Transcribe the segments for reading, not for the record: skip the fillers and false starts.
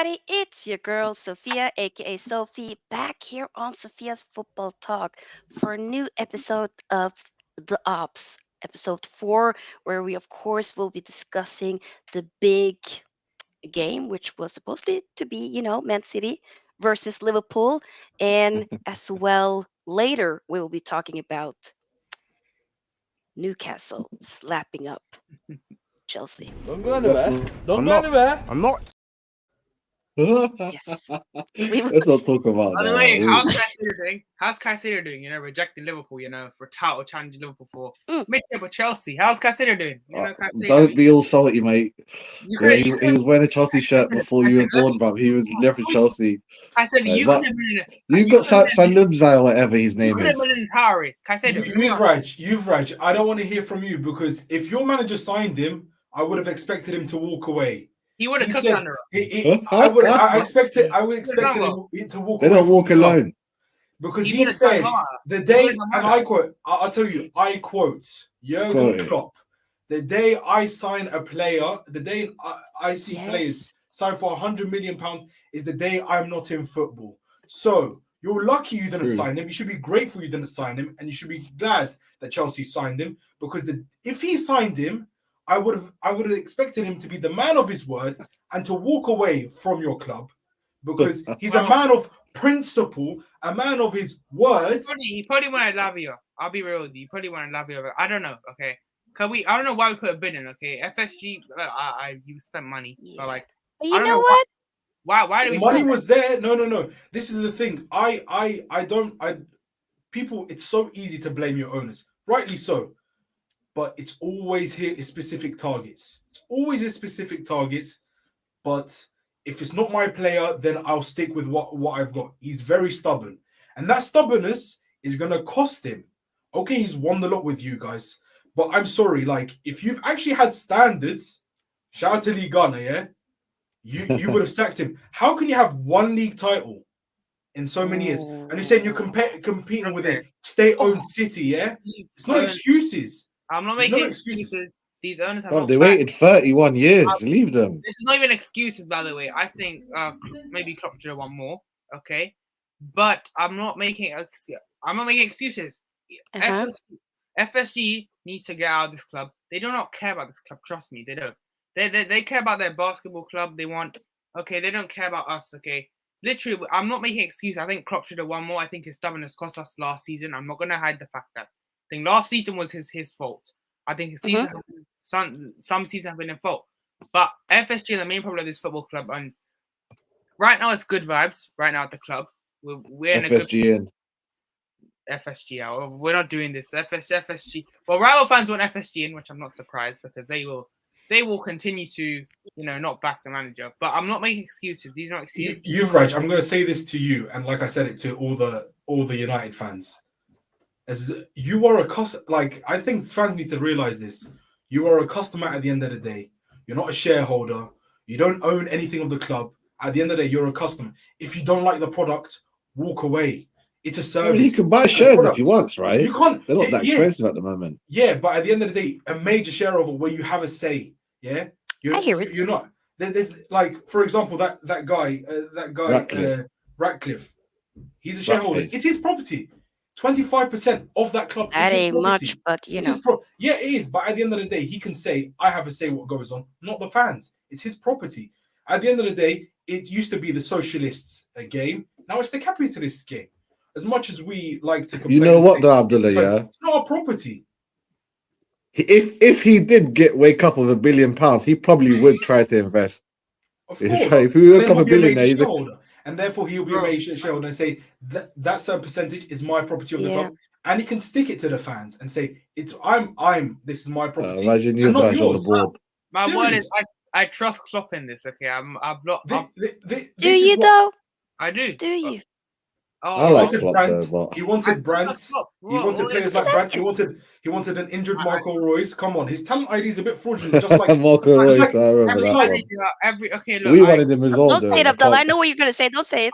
everybody. It's your girl, Sofia, aka Sophie, back here on Sophia's Football Talk for a new episode of the Opps, episode 4, where we, of course, will be discussing the big game, which was supposedly to be, Man City versus Liverpool. And as well, later, we will be talking about Newcastle slapping up Chelsea. Don't go anywhere. Don't go anywhere. I'm not. Yes. Let's not talk about By the that. way, how's Caicedo doing? How's Caicedo doing? Rejecting Liverpool, for title challenging Liverpool for mid-table Chelsea. How's Caicedo doing? Don't be all salty, mate. Yeah, he was wearing a Chelsea shirt before you were born, bruv. He was never Chelsea. I said you could have been. You got Sanubza or whatever his name is. You could have been in Paris. Caicedo. Yuvraaj, I don't want to hear from you because if your manager signed him, I would have expected him to walk away. He would have cooked under him. I would expect him to walk away. They don't walk alone. Because he said the day, and I quote, I'll tell you, I quote Jurgen Klopp, the day I sign a player, the day I see players sign for £100 million is the day I'm not in football. So you're lucky you didn't sign him. You should be grateful you didn't sign him, and you should be glad that Chelsea signed him because if he signed him, I would have expected him to be the man of his word and to walk away from your club because he's a man of principle, a man of his word. He probably wanted Lavia. I'll be real with you. He probably wanted Lavia. I don't know. Okay, I don't know why we put a bid in. Okay, FSG. You spent money, but like, you know what? Why the money was there? No. This is the thing. People. It's so easy to blame your owners, rightly so. But it's always here is specific targets. It's always is specific targets. But if it's not my player, then I'll stick with what I've got. He's very stubborn. And that stubbornness is going to cost him. Okay, he's won the lot with you guys. But I'm sorry, like, if you've actually had standards, shout out to Lee Ghana, yeah? You would have sacked him. How can you have one league title in so many years? And you're saying you're competing with a state-owned city, yeah? It's not excuses. I'm not making excuses. These owners have they waited 31 years. Leave them. This is not even excuses, by the way. I think maybe Klopp should have won more. Okay, but I'm not making excuses. FSG need to get out of this club. They do not care about this club. Trust me, they don't. They care about their basketball club. They don't care about us. Okay, literally, I'm not making excuses. I think Klopp should have won more. I think his stubbornness cost us last season. I'm not gonna hide the fact that. I think last season was his fault. I think his season some seasons have been in fault. But FSG are the main problem of this football club. And right now it's good vibes. Right now at the club, we're in FSG a good FSG out. We're not doing this. FSG. Well, rival fans want FSG in, which I'm not surprised because they will continue to not back the manager. But I'm not making excuses. These are not excuses. Yuvraaj, I'm going to say this to you, and like I said it to all the United fans. As you are I think fans need to realize this. You are a customer at the end of the day. You're not a shareholder. You don't own anything of the club. At the end of the day, you're a customer. If you don't like the product, walk away. It's a service. He can buy shares if he wants, right? You can't. They're not that expensive at the moment. Yeah, but at the end of the day, a major shareholder where you have a say. Yeah, I hear it. You're not. There's like, for example, that guy, Ratcliffe. He's a shareholder. It's his property. 25% of that club. That ain't much, but yeah, it is. But at the end of the day, he can say, "I have a say what goes on," not the fans. It's his property. At the end of the day, it used to be the socialists' game. Now it's the capitalists' game. As much as we like to complain, you know what, though, Abdullah? Yeah, it's not our property. If he did wake up with £1 billion, he probably would try to invest. Of course, if he woke up a billionaire, and therefore he'll be a major shareholder and say that certain percentage is my property of the club, and he can stick it to the fans and say this is my property. Imagine you guys on the board. My word is I trust Klopp in this. Okay, I'm not. Do you though? I do. Do you? I like Klopp Brandt. though, but he wanted Brandt. He wanted players like Brandt. He wanted an injured Marco Reus. Come on, his talent ID is a bit fraudulent. Just like Marco Reus, I remember that one. We wanted him as well. Don't say it, Abdullah. I know what you're gonna say. Don't say it.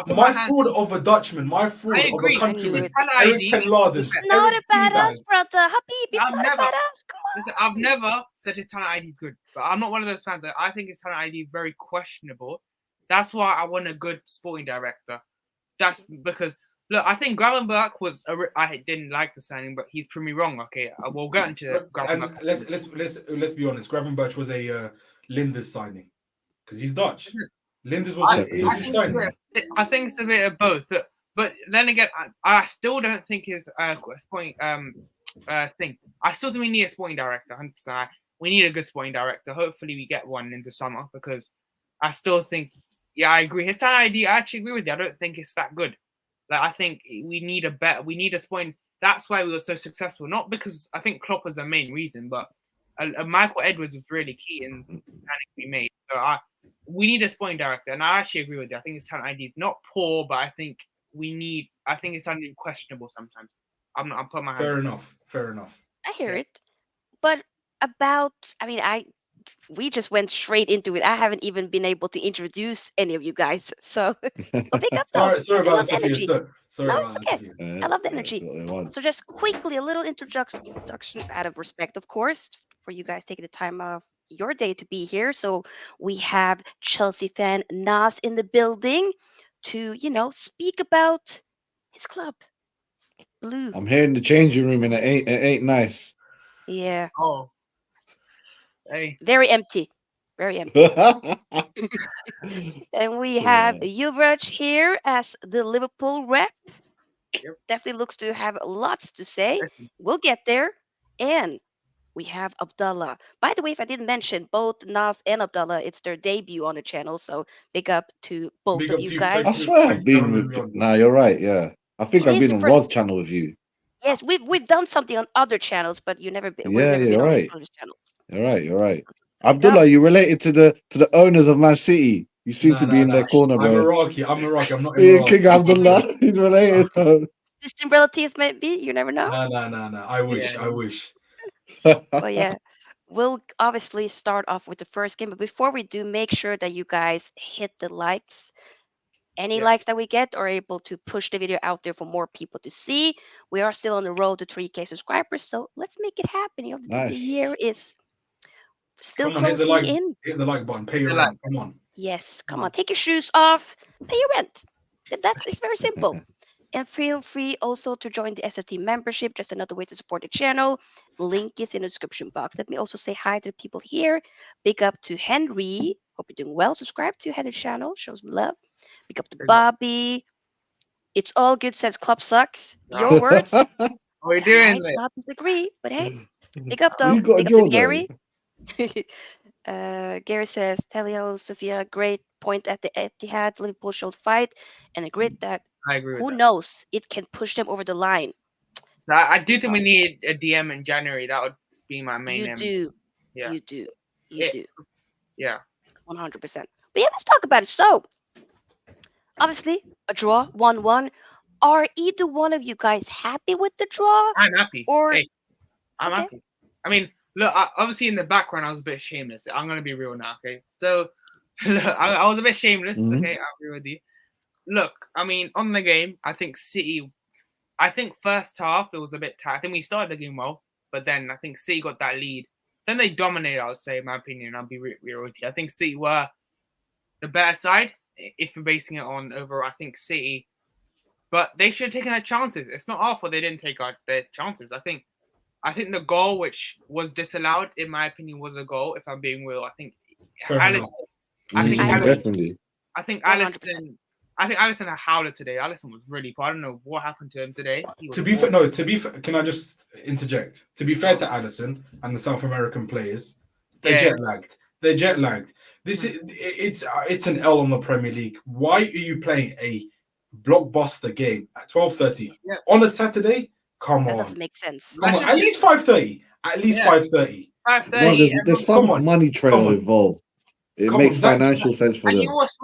My fraud of a Dutchman, my fraud of a countryman, Eric Ten Laden. It's not a badass, brother. Habib, it's not a badass. Come on. Listen, I've never said his talent ID is good, but I'm not one of those fans. I think his talent ID is very questionable. That's why I want a good sporting director. That's because look, I think Gravenberch was. I didn't like the signing, but he's proved me wrong. Okay, we'll get into And Gravenberch. let's be honest. Gravenberch was a Linders signing because he's Dutch. Linders was I, it was his signing. I think it's a bit of both. But then again, I still don't think his sporting thing. I still think we need a sporting director. 100%. We need a good sporting director. Hopefully, we get one in the summer because I still think. Yeah, I agree. His talent ID, I actually agree with you. I don't think it's that good. Like, I think we need a sporting. That's why we were so successful. Not because I think Klopp was the main reason, but Michael Edwards was really key in the signing we made. So we need a sporting director, and I actually agree with you. I think his talent ID is not poor, but I think I think it's something questionable sometimes. I'm putting my hand. Fair enough. I hear it. But we just went straight into it. I haven't even been able to introduce any of you guys. So, well, big up though. Sorry I about love that, the energy. Sophia. Sorry No, about it's that, okay. Sophia. I love the energy. Yeah, So just quickly, a little introduction out of respect, of course, for you guys taking the time off your day to be here. So we have Chelsea fan Nas in the building to, speak about his club, Blue. I'm here in the changing room, and it ain't nice. Yeah, Oh, hey. very empty. Very empty. And we have Yuvraaj here as the Liverpool rep. Yep. Definitely looks to have lots to say. Listen. We'll get there. And we have Abdallah. By the way, if I didn't mention, both Nas and Abdallah, it's their debut on the channel. So big up to both Big of up you to you. guys. I swear I've been Thank you. with. Nah, you're right. Yeah, I think It I've is been the on first. Rod's channel with you. Yes, we've done something on other channels, but we've never Yeah, been you're on right. each other's channels. You're right. So big up. Abdullah, you related to the owners of Man City. You seem to be in their corner, I'm bro. Iraqi. I'm not Yeah, Iraqi. King Abdullah, he's related. Distant relatives, maybe you never know. No. I wish. Yeah. I wish. But yeah, we'll obviously start off with the first game. But before we do, make sure that you guys hit the likes. Any Yeah. likes that we get are able to push the video out there for more people to see. We are still on the road to 3K subscribers, so let's make it happen. The Nice. year is still Come on, closing in. hit the like button. Pay your The rent. Come on. Yes, come on, take your shoes off, pay your rent. It's very simple. And feel free also to join the SRT membership, just another way to support the channel. Link is in the description box. Let me also say hi to the people here. Big up to Henry. Hope you're doing well. Subscribe to Henry's channel. Shows me love. Big up to Bobby. It's all good since club sucks. Your words. What are you doing? I might not disagree, but hey, big up Who though. you got a Big up to draw, Gary. Gary says, Telio, Sofia, great point at the Etihad. Liverpool showed fight and a grit that I agree with who that. knows, it can push them over the line. I do think we need a DM in January. That would be my main You aim. do. Yeah. You do. Yeah. Do. Yeah. 100%. But yeah, let's talk about it. So, obviously, a draw, 1-1. Are either one of you guys happy with the draw? I'm happy. Or I'm okay. happy. I mean, look, obviously in the background, I was a bit shameless. I'm going to be real now, okay? So, look, I was a bit shameless, okay? I agree with you. Look, I mean, on the game, I think City, first half, it was a bit tight. I think we started the game well, but then I think City got that lead. Then they dominated, I would say, in my opinion. I'll be real with you. I think City were the better side, if we're basing it on overall, I think City. But they should have taken their chances. It's not our fault they didn't take their chances. I think the goal, which was disallowed, in my opinion, was a goal. If I'm being real, I think Alisson. Definitely. I think Alisson had Howler today. Alisson was really poor. I don't know what happened to him today. To be fair, can I just interject? To be fair to Alisson and the South American players, they're jet lagged. It's an L on the Premier League. Why are you playing a blockbuster game at 12:30 on a Saturday? Come That on, doesn't make sense. Come on, at least 5:30. At least 5:30. 5:30. There's some money trail involved. It makes financial sense for them. And you know what's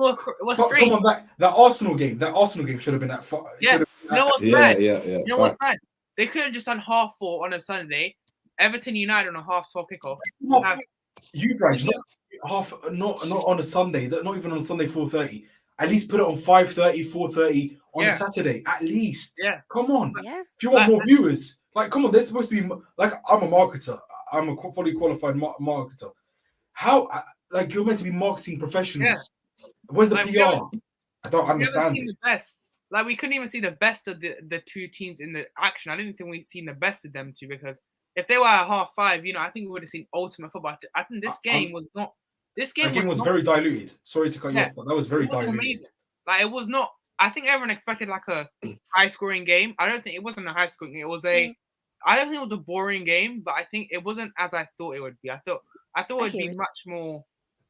Come on, that Arsenal game should have been at 5. Yeah. You know what's bad? Yeah. You know what's bad? They could have just done 4:30 on a Sunday. Everton United on a 12:30 kickoff. You guys, not on a Sunday. Not even on a Sunday 4:30. At least put it on 5:30, 4:30 on a Saturday. At least. Yeah. Come on. Yeah. If you want more viewers, come on. They're supposed to be I'm a marketer. I'm a fully qualified marketer. How you're meant to be marketing professionals. Where's the Like, PR? I don't We haven't understand seen it. the best. Like we couldn't even see the best of the two teams in the action. I didn't think we'd seen the best of them two because if they were at 5:30, I think we would have seen ultimate football. I think this game was not. This That game game was not. very diluted. Sorry to cut you Yeah, off, but that was it very wasn't diluted. amazing. Like it was not. I think everyone expected like a high scoring game. I don't think it wasn't a high scoring. It was a. I don't think it was a boring game, but I think it wasn't as I thought it would be. I thought it would hear be it. much more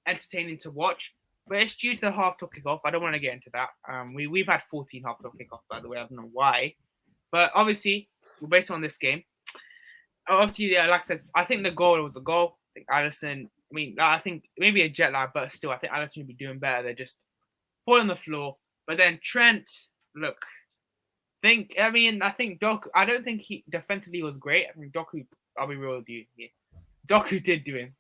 entertaining to watch. But it's due to the half-time kickoff. I don't want to get into that. We've had 14 half-time kickoffs, by the way. I don't know why. But obviously, we're based on this game. Obviously, yeah, like I said, I think the goal was a goal. I think Alisson, I think maybe a jet lag, but still, I think Alisson would be doing better. They're just fall on the floor. But then Trent, look, I think Doku, I don't think he defensively was great. I think Doku, I'll be real with you here. Doku did do him.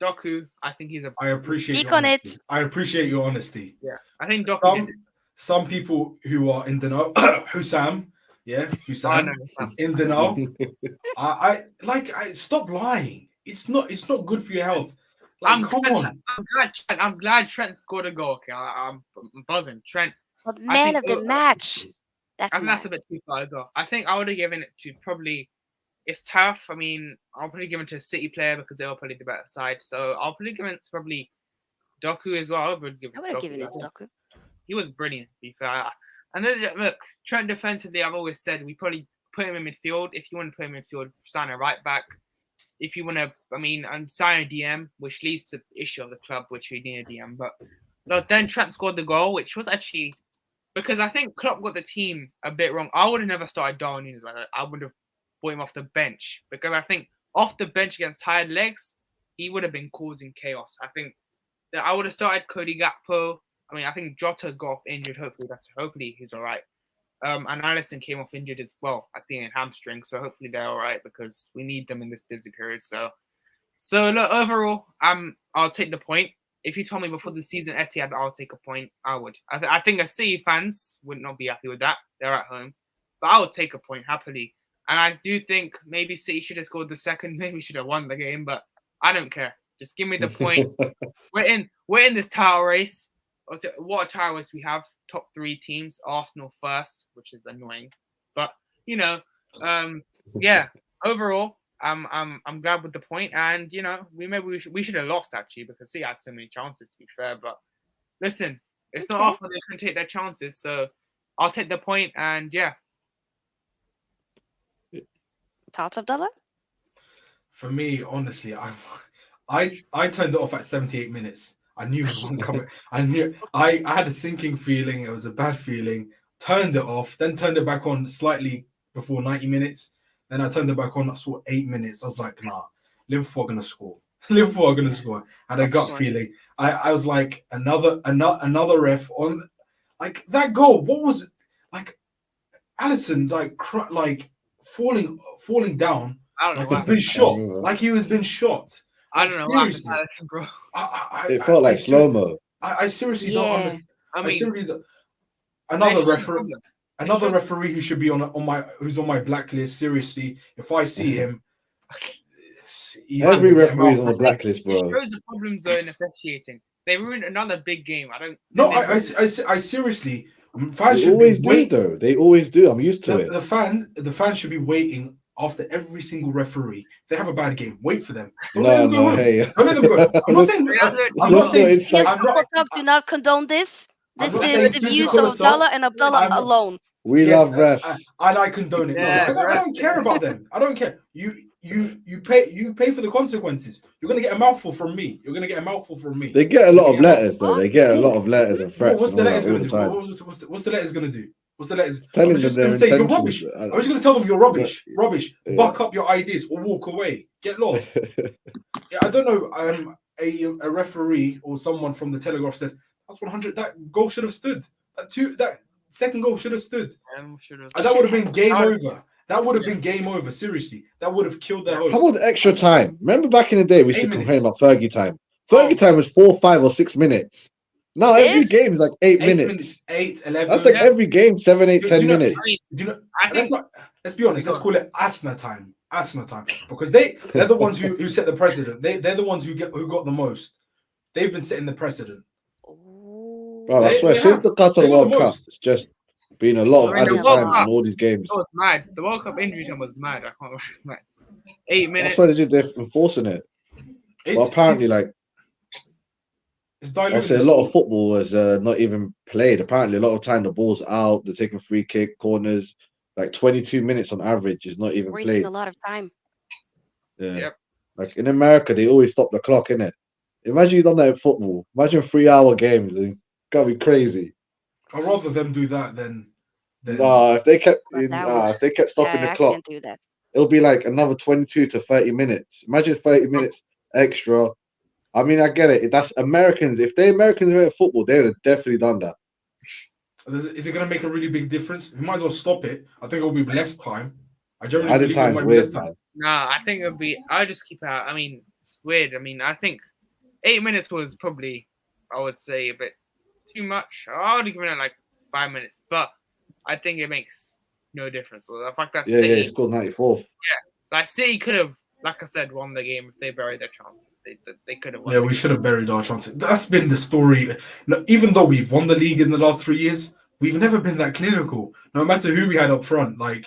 Doku, I think he's a. I appreciate Speak your on it. honesty. I appreciate your honesty. Yeah, I think Doku did it. Some people who are in the know, Hussam, no, in the know. I stop lying. It's not good for your health. Like, come on. I'm glad Trent scored a goal. Okay, I'm buzzing. Trent. But man of the match. I think that's a bit too far as well. I think I would have given it to probably. It's tough. I'll probably give it to a City player because they were probably the better side. So I'll probably give it to probably Doku as well. I would have given it to Doku. He was brilliant, to be fair. And then, look, Trent defensively, I've always said we probably put him in midfield. If you want to put him in midfield, sign a right back. If you want to, and sign a DM, which leads to the issue of the club, which we need a DM. But look, then Trent scored the goal, which was actually because I think Klopp got the team a bit wrong. I would have never started Darwin Núñez like that. I would have brought him off the bench because I think off the bench against tired legs, he would have been causing chaos. I think that I would have started Cody Gakpo. I think Jota got off injured. Hopefully he's all right. And Alisson came off injured as well. I think in hamstring. So hopefully they're all right because we need them in this busy period. So look, overall, I'll take the point. If you told me before the season Etihad, I'll take a point. I would. I think a City fans would not be happy with that. They're at home, but I would take a point happily. And I do think maybe City should have scored the second. Maybe should have won the game, but I don't care. Just give me the point. We're in this title race. What a title race we have. Top 3 teams. Arsenal first, which is annoying, but yeah. Overall, I'm glad with the point, and we should have lost actually because City had so many chances to be fair. But listen, it's not often they can take their chances, so I'll take the point, and yeah. Thoughts, Abdullah? For me, honestly, I turned it off at 78 minutes. I knew it wasn't coming. I had a sinking feeling. It was a bad feeling. Turned it off, then turned it back on slightly before 90 minutes. Then I turned it back on. I saw 8 minutes. I was like, nah, Liverpool are gonna score. Liverpool are gonna score. I had a gut feeling. I was like, another ref on, like that goal. What was it? Like Alisson, like falling down. I don't know. Like he's been shot. Like he was been shot. I don't know. Seriously, Alisson, bro. It felt like slow-mo. I seriously don't understand. Another referee who should be who's on my blacklist. Seriously, if I see him, every referee is on the blacklist, bro. It shows the problems though in officiating. They ruined another big game. I seriously. Fans they always do, though. They always do. I'm used to it. The fans should be waiting after every single referee. If they have a bad game, wait for them. Don't let them go. I'm not saying. Do not condone this. This is the views of Abdullah and Abdullah alone. We love refs. I condone it. I don't care about them. I don't care. You pay for the consequences. You're gonna get a mouthful from me. They get a lot of letters though. They get a lot of letters and threats. What's the letters gonna do? What's the letters gonna do? What's the letters? I'm just gonna say you're rubbish. I'm just gonna tell them you're rubbish. Rubbish. Yeah. Buck up your ideas or walk away. Get lost. I don't know. A referee or someone from the Telegraph said that's 100. That goal should have stood. That second goal should have stood. That would have been game over. That would have been game over. Seriously, that would have killed their hopes. How about the extra time? Remember back in the day, we used to complain about Fergie time. Fergie time was 4, 5, or 6 minutes. Now every game is like 8 minutes. 8, 11. That's like every game, 7, 8, 10 minutes. Let's be honest. Let's call it Asna time. Because they're the ones who set the precedent. They're the ones who got the most. They've been setting the precedent. Bro, I swear, since the Qatar They got the World Cup, most. it's just been a lot of I mean, the added World time Cup, in all these games. It was mad. The World Cup injury time was mad. I can't lie. 8 minutes. That's why they're enforcing it. But apparently, it's I'll diluting. say a lot of football was not even played. Apparently, a lot of time the ball's out. They're taking free kick, corners. Like 22 minutes on average is not even Wasting played. a lot of time. Yeah. Yep. Like in America, they always stop the clock, innit? Imagine you done that in football. Imagine 3-hour games. It's gotta be crazy. I'd rather them do that than. If they kept stopping the I clock, can't do that. it'll be like another 22 to 30 minutes. Imagine 30 minutes extra. I mean, I get it. That's Americans. If they Americans were at football, they would have definitely done that. Is it going to make a really big difference? We might as well stop it. I think it'll be less time. I generally Added believe it time's might be weird, less time. Nah, I think it'll be. I'll just keep it out. I mean, it's weird. I mean, I think 8 minutes was probably, I would say, a bit too much. I would give it like 5 minutes, but I think it makes no difference. So the fact that City, he scored 94th. like City could have, like I said, won the game if they buried their chance. They could have won. Yeah, we should have buried our chances. That's been the story. No, even though we've won the league in the last 3 years, we've never been that clinical. No matter who we had up front, like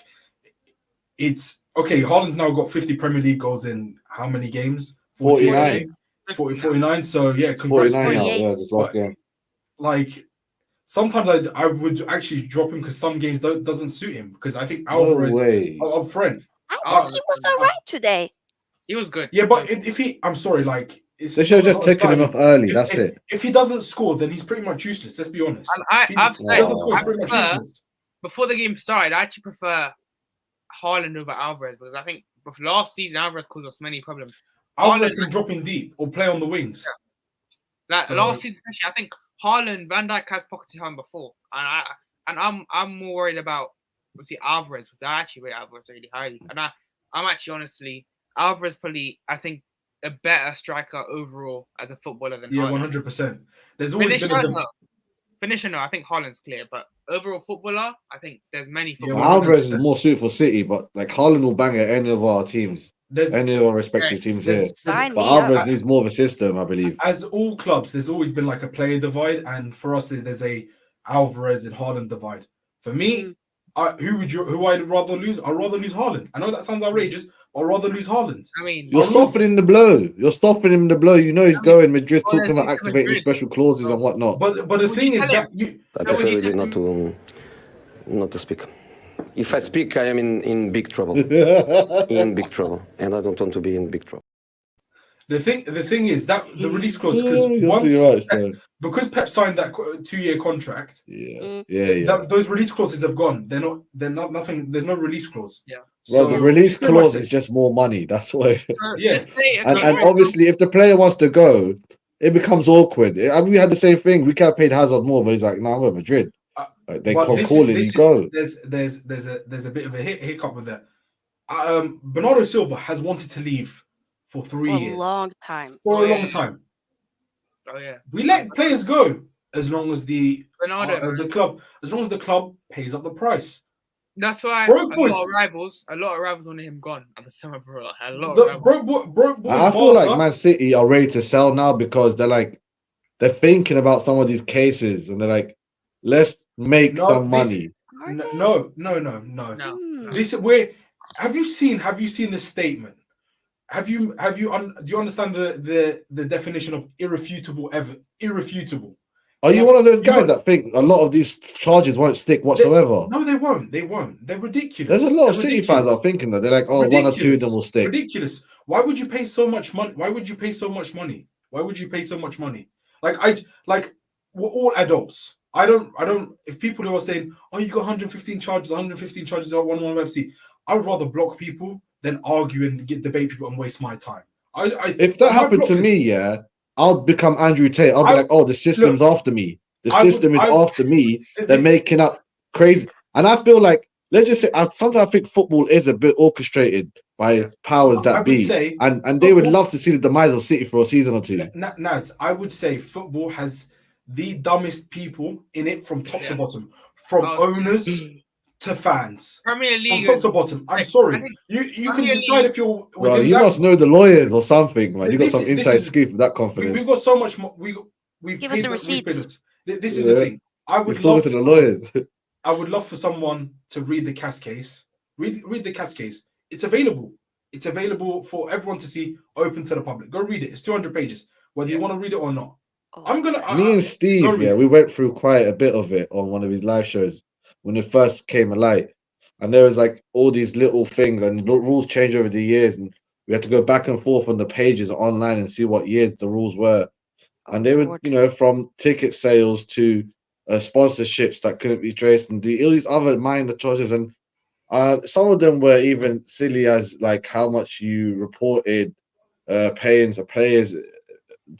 it's okay. Haaland's now got 50 Premier League goals in how many games? 49. 49. So yeah, congrats. 49 now. 48. Yeah, this last game. Like sometimes I would actually drop him because some games doesn't suit him because I think No Alvarez way. up front. I think he was all right today. He was good. Yeah, but if he, I'm sorry, like They should have just taken him off early. That's it. If he doesn't score, then he's pretty much useless. Let's be honest. And If he I've said doesn't score, he's I pretty much prefer, useless. before the game started, I actually prefer Haaland over Alvarez because I think last season Alvarez caused us many problems. Alvarez can drop in deep or play on the wings. Like So- last season, especially, I think Haaland, Van Dijk has pocketed him before, and I'm more worried about obviously Alvarez because I actually rate Alvarez really highly, and I'm actually honestly Alvarez probably I think a better striker overall as a footballer than Yeah, Haaland. 100%. There's always been Finisher, no, I think Haaland's clear, but overall footballer, I think there's many Yeah, footballers. Alvarez is 100%. more suited for City, but like Haaland will bang at any of our teams, any of our respective teams here. Sign But me Alvarez up. needs more of a system, I believe. As all clubs, there's always been like a player divide, and for us, there's a Alvarez and Haaland divide. For me, who I'd rather lose? I'd rather lose Haaland. I know that sounds outrageous, but I'd rather lose Haaland. I mean, You're softening the blow. You're softening the blow. You know he's going. Madrid talking about activating special clauses and whatnot. But the thing is that you. I prefer really not to speak. If I speak, I am in big trouble. In big trouble, and I don't want to be in big trouble. The thing is that the release clause because Pep signed that 2-year contract. Those release clauses have gone. They're not nothing. There's no release clause. Yeah. Well, the release clause is just more money. That's why. Yes. And obviously, if the player wants to go, it becomes awkward. I mean, we had the same thing. We could have paid Hazard more, but he's like, "No, I'm at Madrid." They can't call it. You go. There's a bit of a hiccup with that. Bernardo Silva has wanted to leave for 3 years. A long time. For a long time. Oh yeah. We let players go as long as the Ronaldo, as long as the club pays up the price. That's why Broke a boys. lot of rivals wanted him gone at the summer, bro. A lot The of broke boys. I feel like Man City are ready to sell now because they're thinking about some of these cases and they're like, let's make some money. No. Hmm. This have you seen the statement? Do you understand the definition of irrefutable irrefutable? Are you one of those guys that think a lot of these charges won't stick whatsoever? No, they won't. They're ridiculous. There's a lot of City fans that are thinking that. They're like, oh, ridiculous. 1 or 2 of them will stick. Ridiculous. Why would you pay so much money? Why would you pay so much money? Like we're all adults. I don't. If people who are saying, "Oh, you got 115 charges at 1-1 FC," I would rather block people than argue and debate people and waste my time. If that happened to me, yeah, I'll become Andrew Tate. I'll be like, "Oh, the system's after me. The system is after me. They're making up crazy." And I feel like, let's just say, sometimes I think football is a bit orchestrated by powers that be, and they would love to see the demise of City for a season or two. Naz, I would say football has the dumbest people in it from top to bottom, from owners to fans. Premier League, from top to bottom. I'm sorry, you can decide if you're. Well, you must know the lawyers or something, man. You got some inside scoop of that confidence. We've got so much. We've give us the receipts. This is the thing. I would He's talking love to the lawyers. I would love for someone to read the CAS case. Read the CAS case. It's available. It's available for everyone to see, open to the public. Go read it. It's 200 pages, whether you want to read it or not. I'm gonna. Me and Steve, we went through quite a bit of it on one of his live shows when it first came alight, and there was like all these little things, and the rules change over the years, and we had to go back and forth on the pages online and see what years the rules were, and they were, from ticket sales to sponsorships that couldn't be traced, and all these other minor choices, and some of them were even silly as like how much you reported paying to players.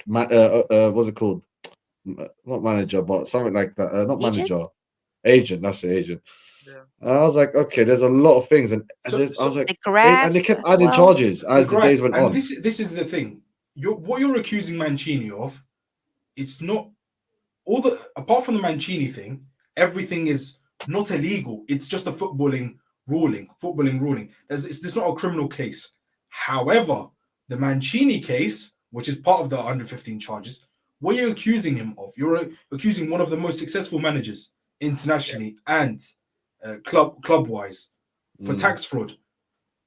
What's it called? Not manager, but something like that. Not manager, agent. That's the agent. Yeah. I was like, okay, there's a lot of things, and I was like, and they kept adding charges as the days went on. This is the thing. What you're accusing Mancini of, it's not apart from the Mancini thing, everything is not illegal. It's just a footballing ruling. It's not a criminal case. However, the Mancini case, which is part of the under 15 charges, what you're accusing him of, you're accusing one of the most successful managers internationally and club-wise for tax fraud.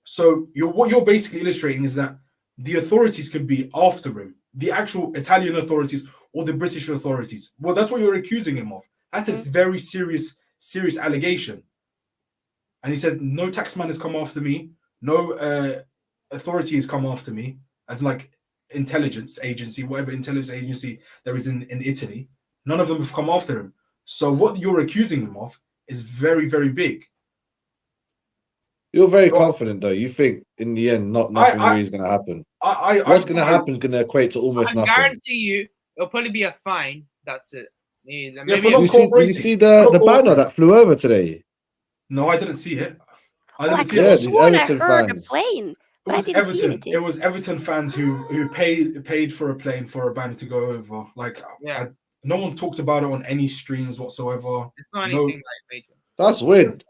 So what you're basically illustrating is that the authorities could be after him, the actual Italian authorities or the British authorities. Well, that's what you're accusing him of. That's a very serious allegation. And he said, no taxman has come after me, no authority has come after me, as like intelligence agency, whatever intelligence agency there is in Italy. None of them have come after him. So what you're accusing him of is very, very big. You're very confident, though. You think in the end, nothing really is going to happen. What's going to happen is going to equate to almost nothing. I guarantee you, it'll probably be a fine. That's it. Did you see the banner that flew over today? No, I didn't see it. I could have sworn I heard a plane. But I didn't see anything. It was Everton fans who paid for a plane for a banner to go over. Like, no one talked about it on any streams whatsoever. It's not anything like major. That's weird.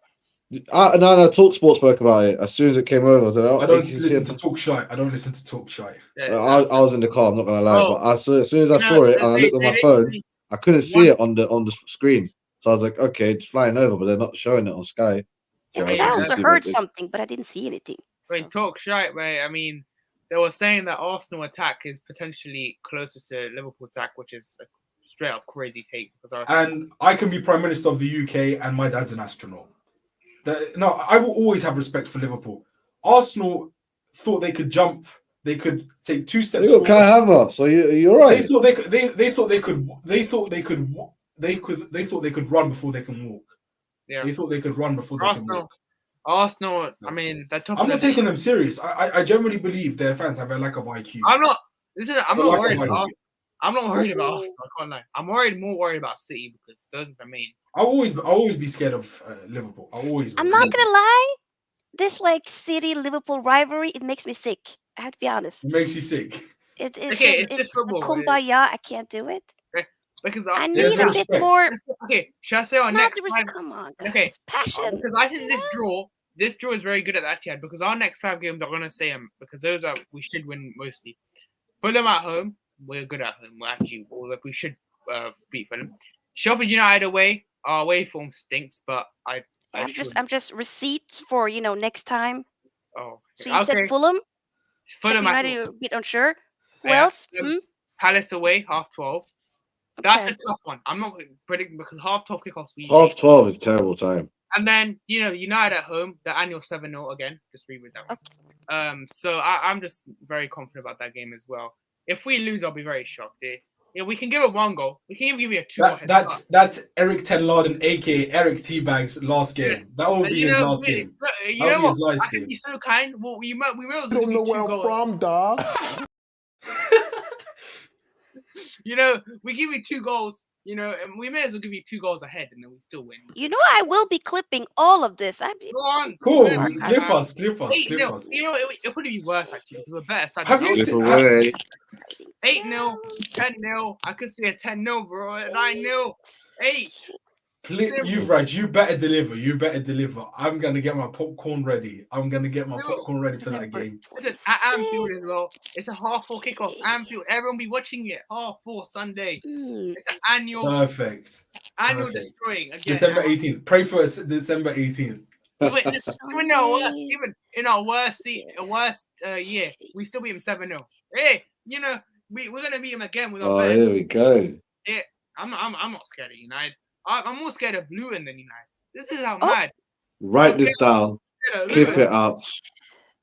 No, Talk Sport spoke about it as soon as it came over. I don't listen to Talk Shy. I was in the car. I'm not gonna lie, but as soon as I saw it and I looked at my phone, I couldn't see it on the screen. So I was like, okay, it's flying over, but they're not showing it on Sky. Because I also heard something, but I didn't see anything. Wait, talk shite, mate. I mean, they were saying that Arsenal attack is potentially closer to Liverpool attack, which is a straight up crazy take. And I can be Prime Minister of the UK, and my dad's an astronaut. No, I will always have respect for Liverpool. Arsenal thought they could jump. They could take 2 steps. You got Kai Havertz, so you're right. They thought they could run before they can walk. Yeah. They thought they could run before they can walk. Arsenal, I mean, I'm not taking them serious. I generally believe their fans have a lack of IQ. I'm not worried about Arsenal. I'm not worried about Arsenal. I can't lie. I'm more worried about City because those are the main. I'll always be scared of Liverpool. I'm not gonna lie. This like City Liverpool rivalry, it makes me sick. I have to be honest. It makes you sick. It's just football. Kumbaya, I can't do it. Because I need a bit more. Okay, should I say our next? Come on, guys. Okay, passion. Because I think this draw is very good at that Etihad because our next 5 games are gonna say because those are we should win mostly. Fulham at home, we're good at home. We should beat Fulham. Sheffield United away, our away form stinks, but I'm just receipts for next time. Oh, so you said Fulham? Fulham United, you're a bit unsure. Who else? Palace away, 12:30. That's a tough one. I'm not predicting because 12:30 kickoffs. 12:30 is a terrible time. And then United at home, the annual 7-0 again. Just read that one. Okay. So I'm just very confident about that game as well. If we lose, I'll be very shocked. We can give it 1 goal. We can even give you a 2. That's Eric Ten Laden, aka Eric Teabag's last game. That will be his last game. You know what? I can be so kind. Well, we might as well. Don't know where I'm from, dog. We give you 2 goals. And we may as well give you 2 goals ahead, and then we still win. I will be clipping all of this. Go on. Cool. Clip us. It would be worse actually. We're better. Have you seen 8-0, 10-0. I could see a 10-0, bro. 9-0, 8. Yuvraaj, you better deliver. You better deliver. I'm gonna get my popcorn ready. I'm gonna get my popcorn ready for that game. Listen, at Anfield as well. It's a 4:30 kickoff. Anfield, everyone be watching it. 4:30 Sunday. It's an annual Perfect. destroying again. December 18th. Pray for us. December 18th. Even in our worst year, we still beat him 7-0. Hey, we're gonna beat him again with our here we go. Yeah, I'm not scared of United. I'm more scared of Luton than United. This is how mad. Write this down. Clip it up.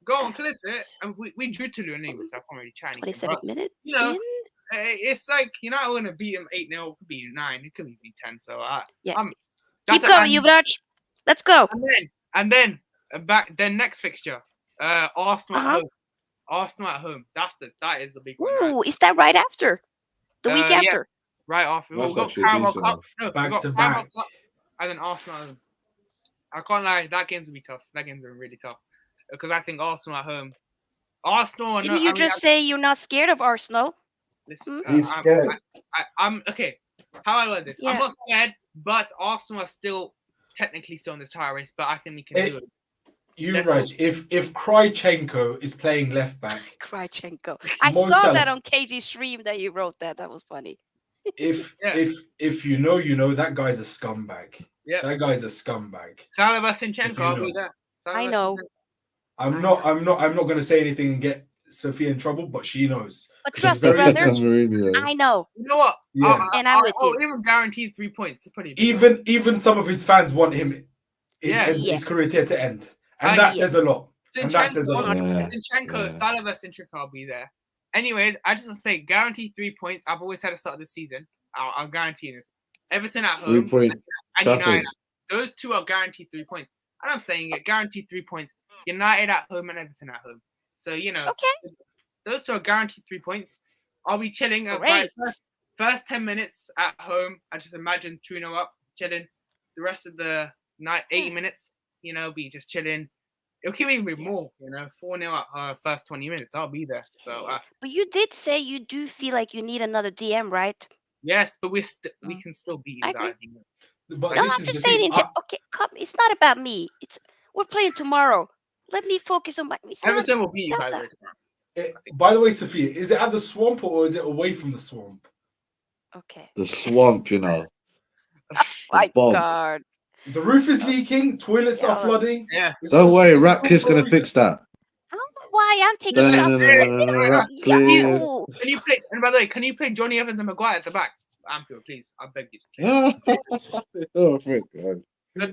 Go on, clip it. And we drew to Luton anyway, so I can't really try anything. 27 minutes. It's like we're gonna beat him 8-0. It could be 9. It could be 10. So Keep going, Yuvraaj. Let's go. And then next fixture, Arsenal at home. Arsenal at home. That is the big one. Ooh, is that right after the week after? Yes, right after. We've got Carabao Cup. No, back to back. And then Arsenal at home. I can't lie, that game's gonna be tough. That game's gonna be really tough because I think Arsenal at home. Arsenal. Didn't you just say you're not scared of Arsenal? Listen, He's scared. I'm okay. How I like this? Yeah. I'm not scared, but Arsenal are still technically still in the title race. But I think we can do it. Yuvraaj, if Krychenko is playing left back, Krychenko. I saw that on KG stream that you wrote that. That was funny. If you know, that guy's a scumbag. Yeah, that guy's a scumbag. Salah Zinchenko, I'll do that. I know. I'm not going to say anything and get Sofia in trouble, but she knows. But trust me, brother. Mourinho. I know. You know what? Yeah. And I'm with you. Even guaranteed 3 points. It's pretty. Even some of his fans want him his career to end, and that says a lot. Zinchenko, Salah Zinchenko, I'll be there. Anyways, I just want to say guaranteed 3 points. I've always said at the start of the season. I'm guaranteeing it. Everything at home. 3 point. And United. Those two are guaranteed 3 points. And I'm saying it, guaranteed 3 points. United at home and Everton at home. So, those two are guaranteed 3 points. I'll be chilling. First 10 minutes at home. I just imagine 2-0 up, chilling. The rest of the night, 80 minutes, be just chilling. It'll keep me more, 4-0 up first 20 minutes. I'll be there. So, but you did say you do feel like you need another DM, right? Yes, but we can still beat you without DM. But I'm just saying. Okay, come. It's not about me. We're playing tomorrow. Let me focus on my. Everton will beat you by the way. By the way, Sofia, is it at the swamp or is it away from the swamp? Okay. The swamp, Oh my God. The roof is leaking. Toilets are flooding. Yeah. Don't worry, Ratcliffe's gonna fix that. I don't know why I'm taking shots. Can you play? And by the way, can you play Johnny Evans and Maguire at the back? Anfield, please. I beg you to play. Oh, frick, God.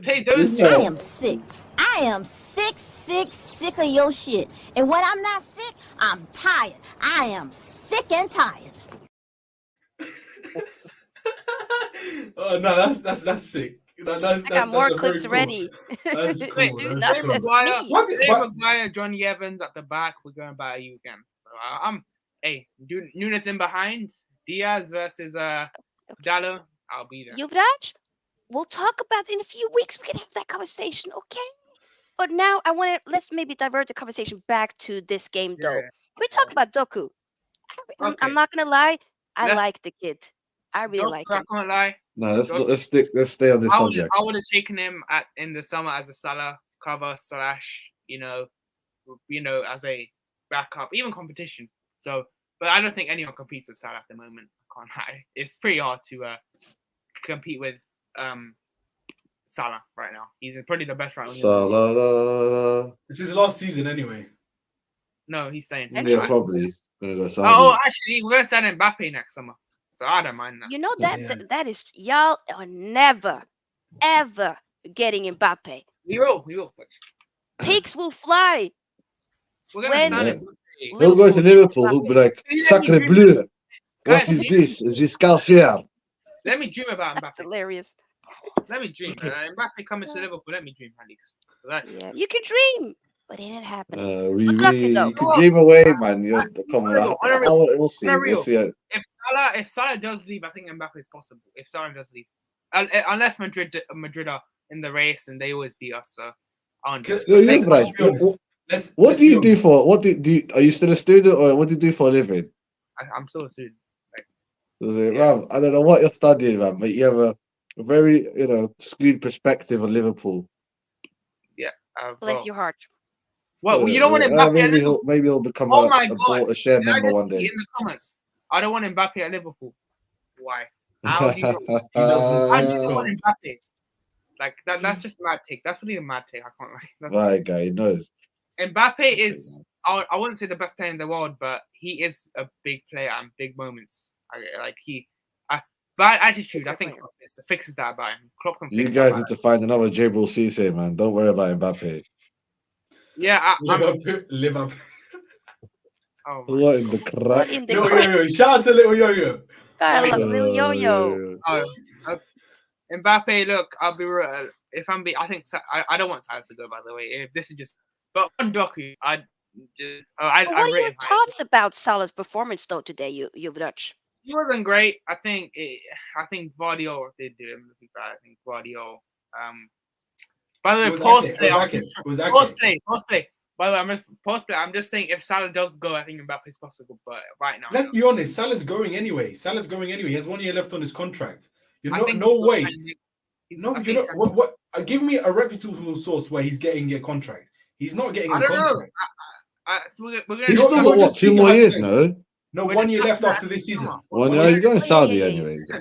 Play those two. I am sick. I am sick of your shit. And when I'm not sick, I'm tired. I am sick and tired. Oh no, that's sick. I got more clips ready. That's cool. That's Maguire, Johnny Evans at the back. We're going by you again. So Nunes in behind. Diaz versus Dallo. I'll be there. Yuvraaj, we'll talk about it in a few weeks. We can have that conversation, okay? But now let's maybe divert the conversation back to this game, though. Can we talk about Doku? I'm not gonna lie. I like the kid. I really like him. I can't lie. No, let's stay on this subject. I would have taken him in the summer as a Salah cover / as a backup, even competition. So, but I don't think anyone competes with Salah at the moment. I can't lie. It's pretty hard to compete with Salah right now. He's probably the best right now. Salah. This is his last season anyway. No, he's staying. Yeah, probably. Actually, we're gonna send Mbappe next summer. So I don't mind that. You know that is y'all are never, ever getting Mbappe. We will. Pigs will fly. We're gonna sign him. He'll go to Liverpool. He'll be like, Sacre bleu. What is this? Is this Calcium? Let me dream about Mbappe. That's hilarious. Let me dream. Mbappe coming to Liverpool. Let me dream, at least. Yeah, you can dream, but it ain't happening. You can dream away, man. Come on. We'll see. We'll see. If Salah does leave, I think Mbappe is possible. If Salah does leave, unless Madrid are in the race and they always beat us. So what do you do for? What do you? Are you still a student, or what do you do for a living? I'm still a student. Man, I don't know what you're studying, man, but you have A very, skewed perspective of Liverpool. Yeah. Bless Well, your heart. well, you don't want Mbappe at Liverpool. Maybe he'll become Oh my God! a share Did I member just one see day. in the comments? I don't want Mbappe at Liverpool. Why? How do you know? He doesn't How do speak you not well. want Mbappe? Like that's just a mad take. That's really a mad take. I can't lie. Right, guy, he knows. Mbappe is. I wouldn't say the best player in the world, but he is a big player and big moments. Bad attitude. I think Klopp fixes that about him. Klopp can You fix guys that. need to find another Jabril Cisse, man. Don't worry about Mbappe. Yeah, Live up. Oh my What in the What crap? in the Little crap? Yo-Yo. Shout out to Little Yo-Yo. I love Lil Yo-Yo. God. Mbappe, look, I'll be real. If I'm I think I don't want Salah to go. By the way, if this is just, but on Doku, What are your thoughts about Salah's performance though today, Yuvraaj? He wasn't great. I think Guardiola did do him. I think Guardiola. By the way, post play. By the way, I'm just saying if Salah does go, I think Mbappe's possible. But right now, let's be honest. Salah's going anyway. He has 1 year left on his contract. No way. What? Give me a reputable source where he's getting a contract. He's not getting a contract. He's still got what, 2 more years, no? No, 1 year left after this season. Well, no, he's going Saudi anyways.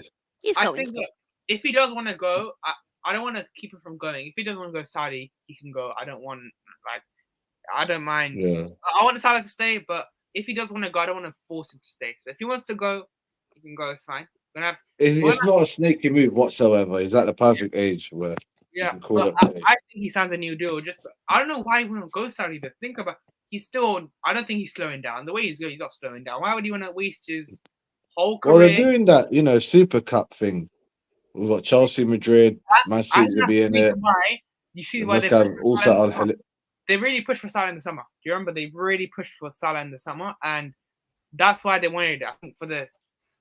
He's I going. think if he does want to go, I don't want to keep him from going. If he doesn't want to go Saudi, he can go. I don't mind. Yeah. I want Salah to stay, but if he does want to go, I don't want to force him to stay. So if he wants to go, he can go. It's fine. It's not a snaky move whatsoever. He's at the perfect age where I think he signs a new deal. I don't know why he wouldn't go Saudi. To think about, I don't think he's slowing down. The way he's going, he's not slowing down. Why would he want to waste his whole career? Well, they're doing that, Super Cup thing. We've got Chelsea, Madrid, Man City will be in it. You see why they really pushed for Salah in the summer. Do you remember they really pushed for Salah in the summer, and that's why they wanted it. I think for the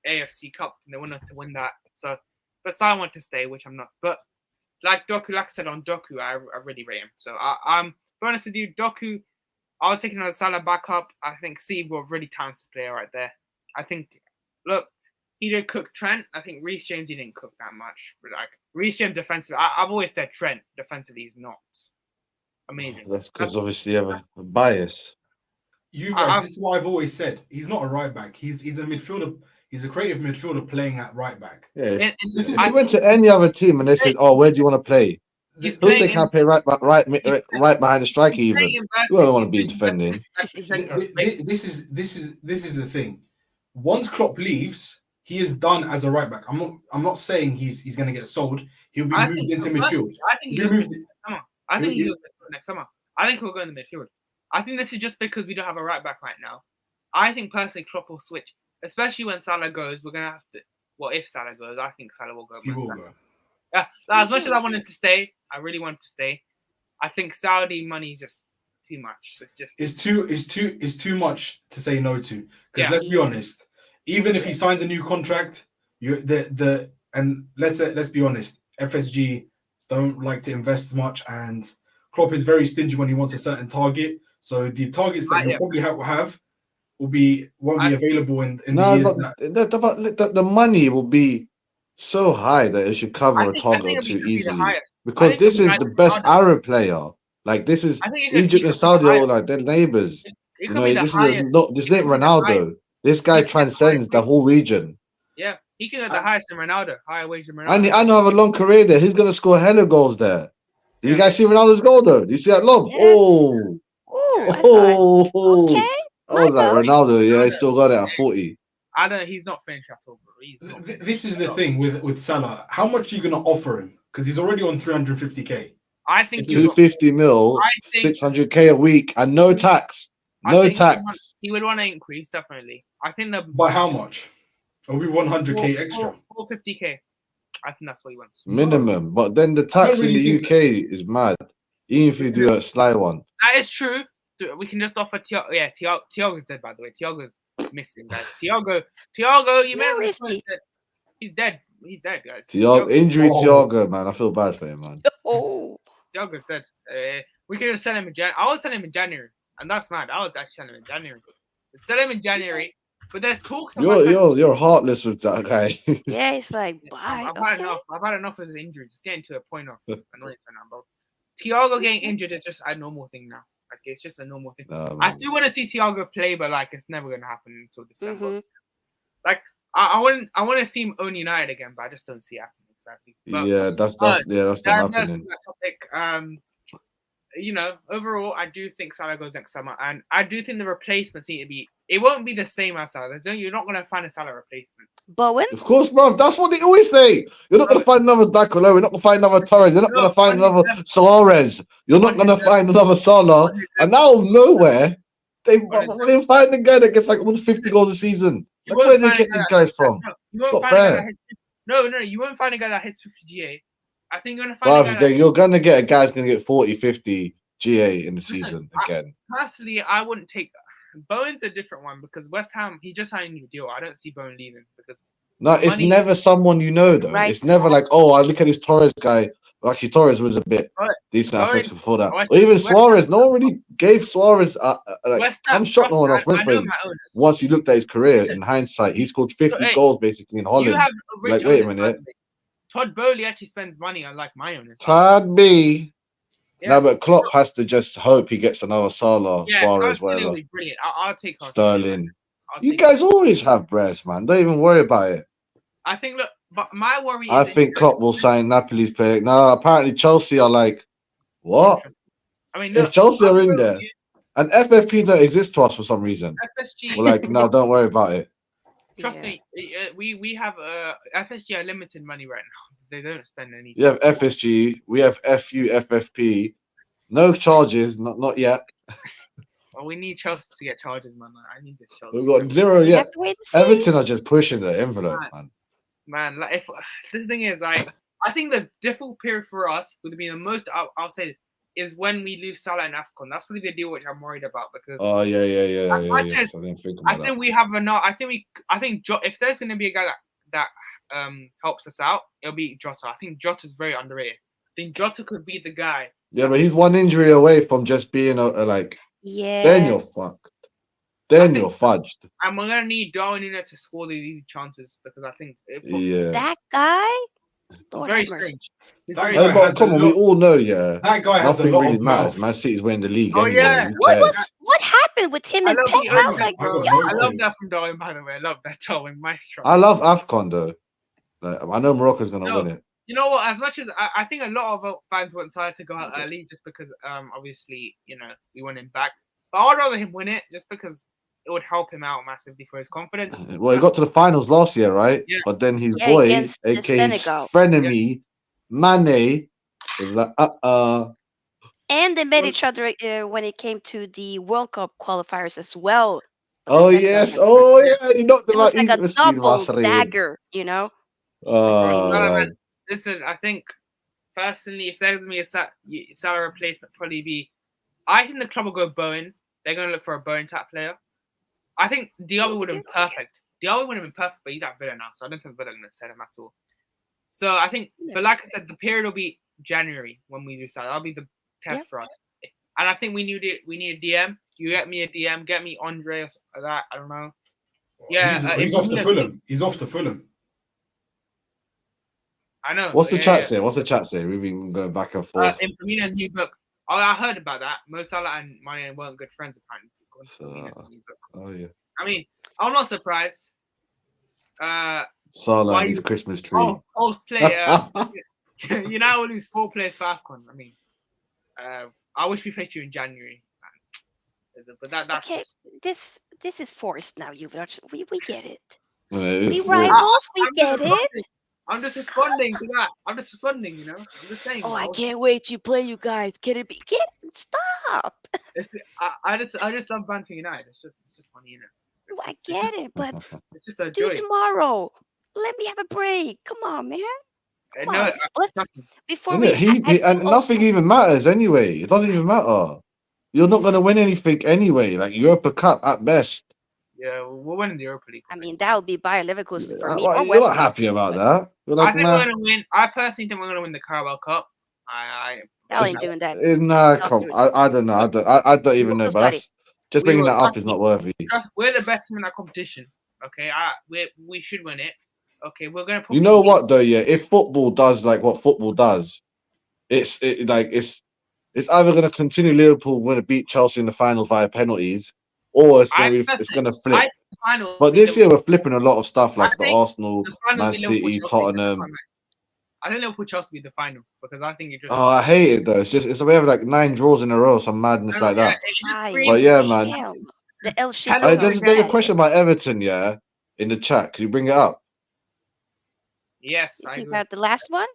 AFC Cup, and they wanted to win that. So, but Salah wanted to stay, which I'm not. But like I said on Doku, I really rate him. So I'm to be honest with you, Doku, I'll take another Salah backup. I think Steve will really talented player right there. I think, look, he did cook Trent. I think Reece James, he didn't cook that much. But like Reece James defensively, I've always said Trent defensively is not amazing. That's because obviously you have a bias. This is what I've always said. He's not a right back. He's a midfielder. He's a creative midfielder playing at right back. Yeah. If he went to any other team and they said, "Oh, where do you want to play?" He'll say, "Can I play right back, right behind the striker?" Even you don't want to be defending. This is the thing. Once Klopp leaves, he is done as a right back. I'm not saying he's going to get sold. He'll be moved into midfield. I think he'll go next summer. I think he'll go in the midfield. I think this is just because we don't have a right back right now. I think personally Klopp will switch, especially when Salah goes. We're gonna have to. Well, if Salah goes, I think Salah will go. He will go. Yeah, as much as I wanted to stay, I really wanted to stay. I think Saudi money is just too much. It's too much to say no to. Because let's be honest, even if he signs a new contract, let's be honest, FSG don't like to invest much, and Klopp is very stingy when he wants a certain target. So the targets that he'll probably have won't be available in the years that the money will be so high that it should cover a target too easily. Because this is the best Arab player. Like this is Egypt and Saudi are like they're neighbors. This ain't Ronaldo. This guy transcends the whole region. Yeah, he can get the highest than Ronaldo, higher wage than Ronaldo. And I know have a long career there. He's gonna score hella goals there. Do you guys see Ronaldo's goal though? Do you see that long? Yes. Okay. I was like, Ronaldo, yeah, he still got it at 40. He's not finished at all, bro. This is the thing with Salah. How much are you going to offer him? Because he's already on 350k. I think 250 mil, 600k a week, and no tax. No tax. He would want to increase, definitely. I think by how much? Are we 100k extra? 450k. I think that's what he wants. Minimum. But then the tax in the UK is mad. Even if you do a sly one. That is true. We can just offer Thiago. Yeah, Thiago's dead, by the way. Thiago's missing, guys. Thiago, you he's dead. He's dead, guys. Thiago, man. I feel bad for him, man. Thiago's dead. We can just sell him in January. I would sell him in January, and that's mad. I would actually sell him in January. Sell him in January. But there's talks about You're heartless with that guy. Yeah, it's like, bye. I've had Okay. enough. I've had enough of his injuries. It's getting to a point of annoyance right now, bro. Thiago getting injured is just a normal thing now. Like it's just a normal thing. I still want to see Thiago play, but like it's never gonna happen until December. Mm-hmm. Like I want to see him own United again, but I just don't see it happening exactly. But, that's not happening. That topic. You know, overall, I do think Salah goes next summer, and I do think the replacements need to be. It won't be the same as Salah. You're not gonna find a Salah replacement. Bowen? Of course, bro. That's what they always say. You're not going to find another Dakolo. You're not going to find another Torres. You're not going to find another Suarez. You're not going to find another Salah. And now, of nowhere, they find a guy that gets like almost 50 goals a season. Like, where do they get these guys from? It's not fair. No, you won't find a guy that hits 50 GA. I think you're going to find a guy you're going to get a guy who's going to get 40, 50 GA in the season again. Personally, I wouldn't take that. Bowen's a different one because West Ham, he just signed a new deal. I don't see Bowen leaving because no, it's never someone you know though. Right. It's never like, oh, I look at this Torres guy. Actually, Torres was a bit decent athletic before that. Or even Suarez. No one really gave Suarez. Like, I'm shocked no one else went for him. Once you looked at his career in hindsight, he scored 50 goals basically in Holland. Like, wait a minute. Todd Bowley actually spends money on like my owners. Todd B. Yes. No, but Klopp has to just hope he gets another Salah, Suarez, whatever. Will be brilliant. I'll take Sterling. You guys always have breasts, man. Don't even worry about it. I think, look, but my worry is... I think Klopp will sign Napoli's player. No, apparently Chelsea are like, what? I mean, look, if Chelsea are in there, and FFP don't exist to us for some reason. FSG. We're like, no, don't worry about it. Trust me, we have FSG are limited money right now. They don't spend any. You have FSG, we have FU, FFP. No charges, not yet. Well, we need Chelsea to get charges, man. I need this Chelsea. We've got zero yet. Everton are just pushing the envelope, man. Man, like if this thing is like, I think the difficult period for us would be the most. I'll say this is when we lose Salah and AFCON. That's really the deal which I'm worried about because. Oh yeah. I think we have enough. I think if there's going to be a guy that helps us out, it'll be Jota. I think Jota's very underrated. I think Jota could be the guy. Yeah, but he's one injury away from just being a like. Yeah. Then you're fucked. Then you're fudged. And we're gonna need Darwin in there to score these easy chances because I think that guy. Very strange. But come on, we all know, that guy has nothing really matters. Man City's winning the league. Oh anyway. yeah. What happened with him and Pep? I was like, I love that from Darwin. By the way, I love that Darwin Maestro. I love AFCON though. Like, I know Morocco's gonna win it. You know what? As much as I think a lot of fans want Salah to go out early, just because obviously we want him back. But I'd rather him win it just because it would help him out massively for his confidence. Well, he got to the finals last year, right? Yeah. But then his boy, aka his frenemy, Mane, was like, And they met each other when it came to the World Cup qualifiers as well. Oh yes, he knocked them out. It was like a double dagger, Listen, I think personally, if there's gonna be a Salah replacement, probably be. I think the club will go Bowen. They're gonna look for a Bowen type player. I think Diallo would have been perfect. Diallo would have been perfect, but he's at Villa now, so I don't think Villa are gonna sell him at all. So I think, but like I said, the period will be January when we do Salah. That'll be the test for us. And I think we need a DM. You get me a DM, get me Andre or that. I don't know. Yeah, he's off to Fulham. He's off to Fulham. I know. What's the chat say? What's the chat say? We've been going back and forth. In Firmino's new book. Oh, I heard about that. Mo Salah and Mane weren't good friends apparently. Oh yeah. I mean, I'm not surprised. Salah and his Christmas tree. Post player. You know, we'll lose 4 players for AFCON. I mean, I wish we faced you in January. But that's okay. This is forced now, Yuvraaj. We get it. We rivals. We get it. I'm just responding to that. I'm just responding, I'm just saying. Oh, I can't wait to play you guys. Can it be? Stop. I just love Banter United. It's just funny, I get it, but it's just a do it tomorrow. Let me have a break. Come on, man. Let's before and nothing even matters anyway. It doesn't even matter. You're not going to win anything anyway. Like Europa Cup at best. Yeah, we'll win in the Europa League. I mean, that would be Bayer Leverkusen for me. You're not happy about that. I think we're going to win. I personally think we're going to win the Carabao Cup. I ain't doing that. Nah, I don't know. I don't even know. But just bringing that up is not worthy. We're the best team in that competition. Okay, we should win it. Okay, we're gonna. You know what though? Yeah, if football does like what football does, it's either going to continue Liverpool when it beat Chelsea in the final via penalties, or it's going to flip. But this year we're flipping a lot of stuff like the Arsenal, Man City, Tottenham. I think Liverpool Chelsea be the final because I think it just. Oh, I hate it though. It's a way of like 9 draws in a row, some madness like that. But yeah, man. The El There's a question about Everton, yeah, in the chat. Can you bring it up? Yes, I agree. About the last one.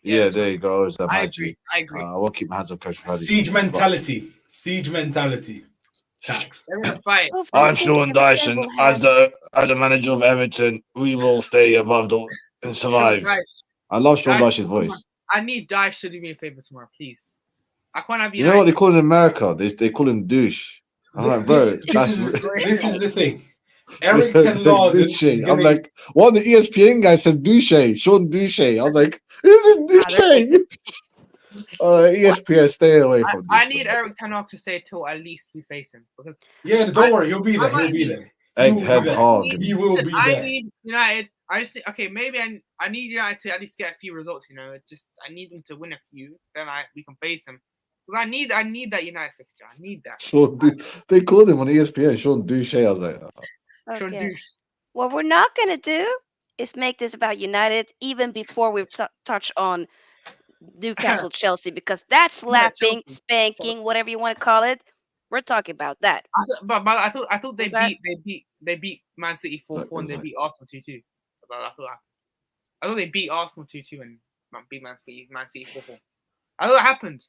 Yeah, there you go. I agree. I won't keep my hands on Coach Paddy. Siege mentality. Siege mentality. Tax. I'm Sean Dyson. As the manager of Everton, we will stay above and survive. I love Sean Dyche's voice. I need Dyche to do me a favor tomorrow, please. I can't have you. You know what they call it in America? They call him douche. I'm like, bro, this is the thing. Eric Ten Hag. I'm like, one of the ESPN guys said douche, Sean Douche. I was like, this is douche. ESPN, stay away from this. I need Eric Ten Hag to stay till at least we face him. Because don't worry, he'll be there. He'll be there. Egghead hard. He will be there. I need United. I just think, okay, maybe I need United to at least get a few results. You know, I need them to win a few. Then we can face them. Because I need that United fixture. I need that. They called him on ESPN, Sean Douche. I was like, okay. What we're not gonna do is make this about United, even before we touch on Newcastle, Chelsea, because that's slapping, spanking, whatever you want to call it. We're talking about that. But I thought they beat Man City 4-4 and they beat Arsenal 2-2. I thought they beat Arsenal 2-2 and beat Man City 4-4. I thought that happened.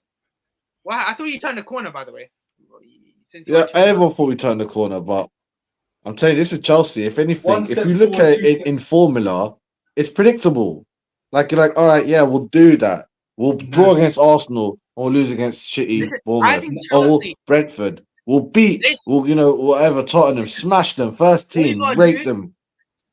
Well, I thought you turned the corner, by the way. Everyone thought we turned the corner, but I'm telling you, this is Chelsea. If anything, if you look at it in formula, it's predictable. Like you're like, all right, yeah, we'll do that. We'll draw against Arsenal or lose against shitty Bournemouth or Brentford. We'll beat, whatever, Tottenham, smash them, first team, break them.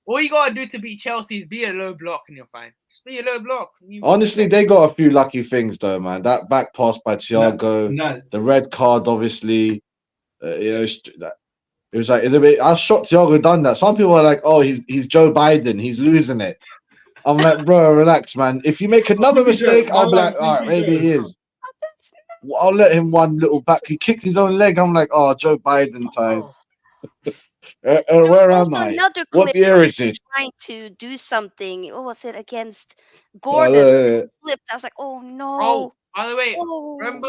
All you gotta do to beat Chelsea is be a low block and you're fine. Just be a low block. Honestly, they got a few lucky things though, man. That back pass by Thiago, the red card, obviously. It was like, I was shocked Thiago done that. Some people are like, oh, he's Joe Biden, he's losing it. I'm like, bro, relax, man. If you make another mistake, I'll be like, all right, maybe he is. I'll let him one little back. He kicked his own leg. I'm like, oh, Joe Biden time. Where am I? What year is it? Trying to do something. What was it against Gordon? Flipped. I was like, oh no. Oh, by the way, remember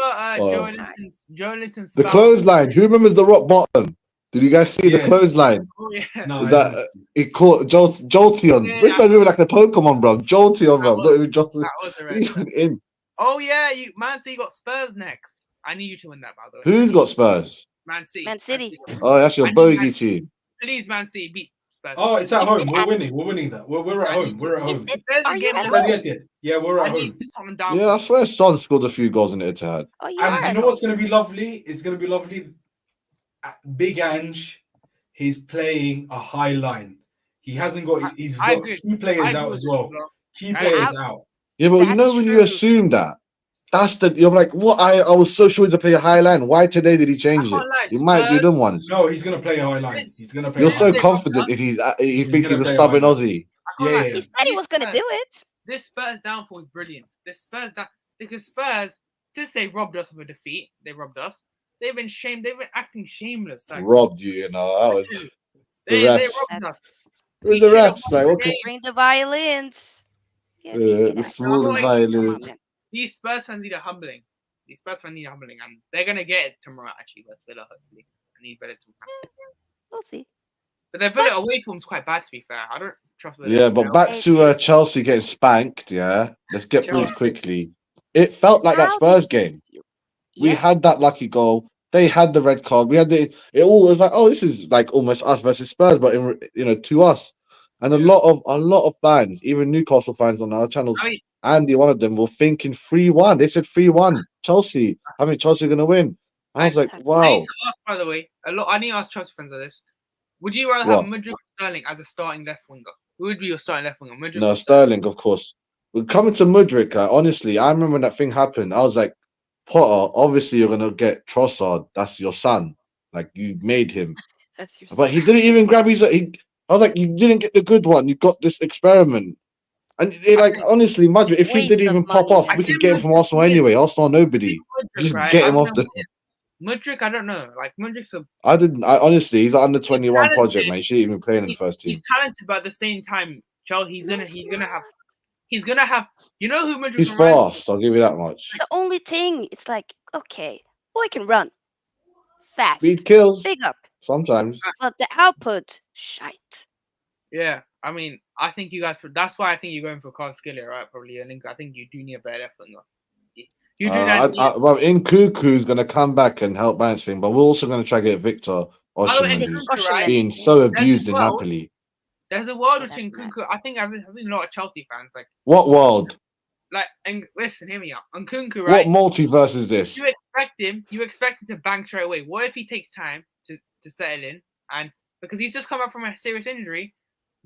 Joe Linton's the clothesline. Who remembers the rock bottom? Did you guys see the clothesline? Oh, yeah. No, that it caught Jolteon. Yeah, Which one looked like the Pokemon, bro? Jolteon, bro. Not even Jolteon. That was the red in. Oh yeah, Man City got Spurs next. I need you to win that, by the way. Who's got Spurs? Man City. Man City. Oh, that's your bogey team. Please, Man City, beat Spurs. Oh, it's at home. We're winning. We're winning that. We're at home. We're at home. Yeah, we're at home. Yeah, I swear Son scored a few goals in the Etihad. Oh, and you know what's going to be lovely? It's going to be lovely. Big Ange, he's playing a high line. He hasn't got. He's got key players out as well. Key players out. Yeah, but when you assume that, you're like, what? I was so sure to play a high line. Why today did he change it? He might do them ones. No, he's gonna play a high line. He's gonna play. You're so confident if he thinks he's a stubborn Aussie. Yeah. He said he was gonna do it. This Spurs downfall is brilliant. Because Spurs, since they robbed us of a defeat, they've been shamed. They've been acting shameless. Like, robbed you, That was they robbed us. It was the refs. Like, okay. Bring the violins. The small violins. These Spurs fans need a humbling. And they're gonna get it tomorrow. Actually, let's Villa hopefully. I need Villa to. We'll see. But their Villa away form's quite bad, to be fair. I don't trust Villa. Yeah, but back to Chelsea getting spanked. Yeah, let's get through this quickly. It felt like that Spurs game. We had that lucky goal. They had the red card. We had it all was like, oh, this is like almost us versus Spurs, but to us. And a lot of fans, even Newcastle fans on our channels, Andy, one of them, were thinking 3-1. They said 3-1. Chelsea. I mean, Chelsea are going to win. I was like, wow. I need to ask, by the way, I need to ask Chelsea fans of this. Would you rather have Mudryk or Sterling as a starting left winger? Who would be your starting left winger? Mudryk? No, Sterling, of course. We're coming to Mudryk. Honestly, I remember when that thing happened. I was like, Potter, obviously you're going to get Trossard. That's your son. Like, you made him. That's your But he didn't even grab I was like, you didn't get the good one. You got this experiment. And they like, honestly, Madrid, if he Waste didn't of even pop money, off, man. we could get him from Arsenal anyway. Arsenal, nobody. Mudryk, Just right? get I him don't off know the. what it is. Mudryk, I don't know. Like Mudryk's a I honestly, he's an under 21 talented. project, man. He shouldn't even play in the first team. He's talented, but at the same time, Joel, he's gonna have. You know who Mudryk He's reminds fast. I'll give you that much. The only thing, it's like, okay, boy can run fast, Speed kills big up, sometimes. but the output, shite. Yeah, I mean, I think you guys. That's why I think you're going for Carl Skillet, right? Probably. I think you do need a better left winger. You do that. Well, Nkunku's going to come back and help balance thing, but we're also going to try to get Victor Osimhen, Get who's Osimhen. being so abused in well, Napoli. There's a world Yeah, which that's Nkunku. I think a lot of Chelsea fans What world? and listen, hear me out. Nkunku, What right? multiverse is this? You expect him to bang straight away. What if he takes time to settle in? And because he's just come back from a serious injury,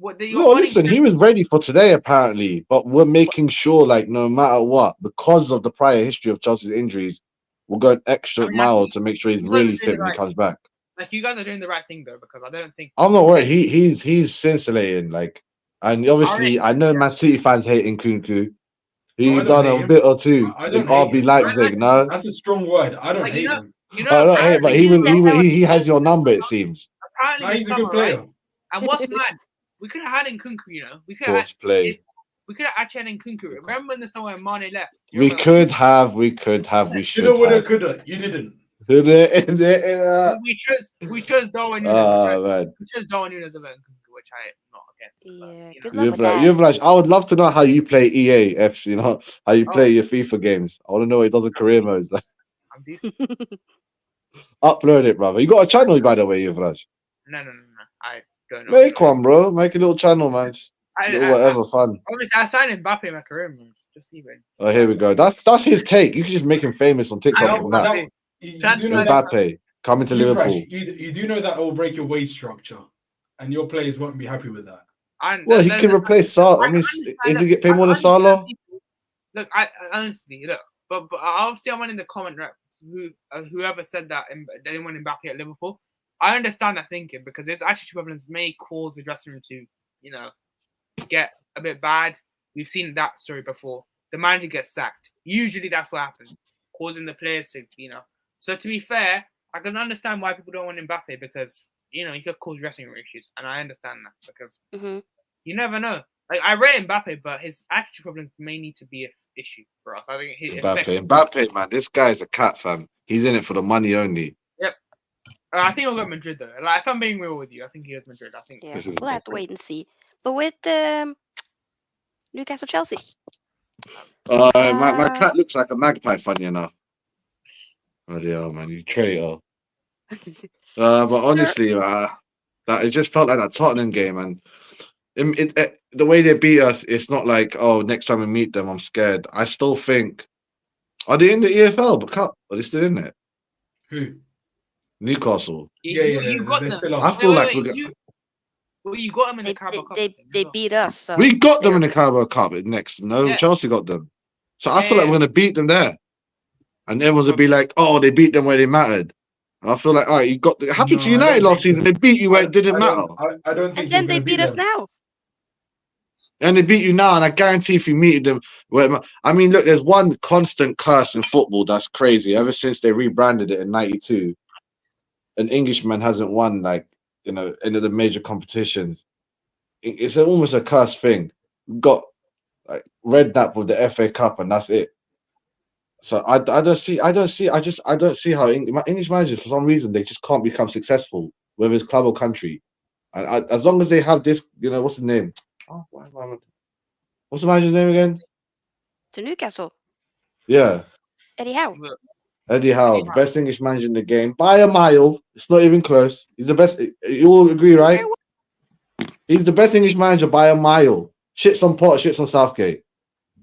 No, listen, he was ready for today apparently, but we're making sure, like, no matter what, because of the prior history of Chelsea's injuries, we'll go an extra mile to make sure he's really fit when he comes back. Like, you guys are doing the right thing though, because I don't think I'm not worried. He's scintillating, like, and obviously I know Man City fans hate Nkunku. He's done a bit or two in RB Leipzig. No, that's a strong word. I don't hate him. You know, I don't hate, but he has your number. It seems. Apparently, He's a good player. right? And what's mad? We could have had Nkunku. You know, we could have Force play. We could have actually had Nkunku. Remember when the summer when Mane left? We could have. We should Shoulda, woulda, have. coulda. You didn't. We chose Darwin Nunes. Man. We chose Darwin Nunes over Nkunku, which I am not against. Yeah, But, good luck with that. Yuvraaj, I would love to know how you play EA FC. You know how you play your FIFA games. I want to know what he does in career modes. I'm decent. Upload it, brother. You got a channel, by the way, Yuvraaj. No. I don't know. Make one, bro. Make a little channel, man. Just whatever, fun. Obviously, I signed Mbappe in my career moves. Just even. Oh, here we go. That's his take. You can just make him famous on TikTok. You do know Mbappe coming to Liverpool. You do know that will break your wage structure, and your players won't be happy with that. Well, he can replace Salah. I mean, is he get paid more than Salah? Look, I honestly look, but obviously, I went in the comment whoever said that they want Mbappe at Liverpool. I understand that thinking because there's actually two problems may cause the dressing room to, get a bit bad. We've seen that story before. The manager gets sacked. Usually, that's what happens, causing the players to, So to be fair, I can understand why people don't want Mbappe because he could cause dressing room issues, and I understand that because you never know. Like I rate Mbappe, but his attitude problems may need to be an issue for us. I think Mbappe, man, this guy's a cat, fam. He's in it for the money only. Yep. I think he'll go Madrid though. Like if I'm being real with you, I think he goes Madrid. I think. Yeah, we'll have to wait and see. But with Newcastle Chelsea. My cat looks like a magpie, funny enough. Oh yeah, man, you traitor. But honestly, that it just felt like that Tottenham game, and the way they beat us, it's not like, oh, next time we meet them, I'm scared. I still think, are they in the EFL? But Cup? Are they still in it? Who? You Newcastle. got them. Still I feel like you got them in the Carabao Cup. They beat us. So we got them in the Carabao Cup next. No, Chelsea got them. So I feel like we're going to beat them there. And everyone's going to be like, oh, they beat them where they mattered. I feel like, all right, you got the happened to United last season. They beat you where it didn't matter. I don't think. And then they beat us now. And they beat you now, and I guarantee if you meet them, I mean, look, there's one constant curse in football that's crazy. Ever since they rebranded it in '92, an Englishman hasn't won any of the major competitions. It's almost a cursed thing. We've got like Redknapp with the FA Cup, and that's it. So I don't see how English managers, for some reason, they just can't become successful, whether it's club or country. And as long as they have this, what's the name? Oh, what's the manager's name again? To Newcastle. Yeah. Eddie Howe. Eddie Howe, best English manager in the game by a mile. It's not even close. He's the best. You all agree, right? He's the best English manager by a mile. Shits on Potter, shits on Southgate.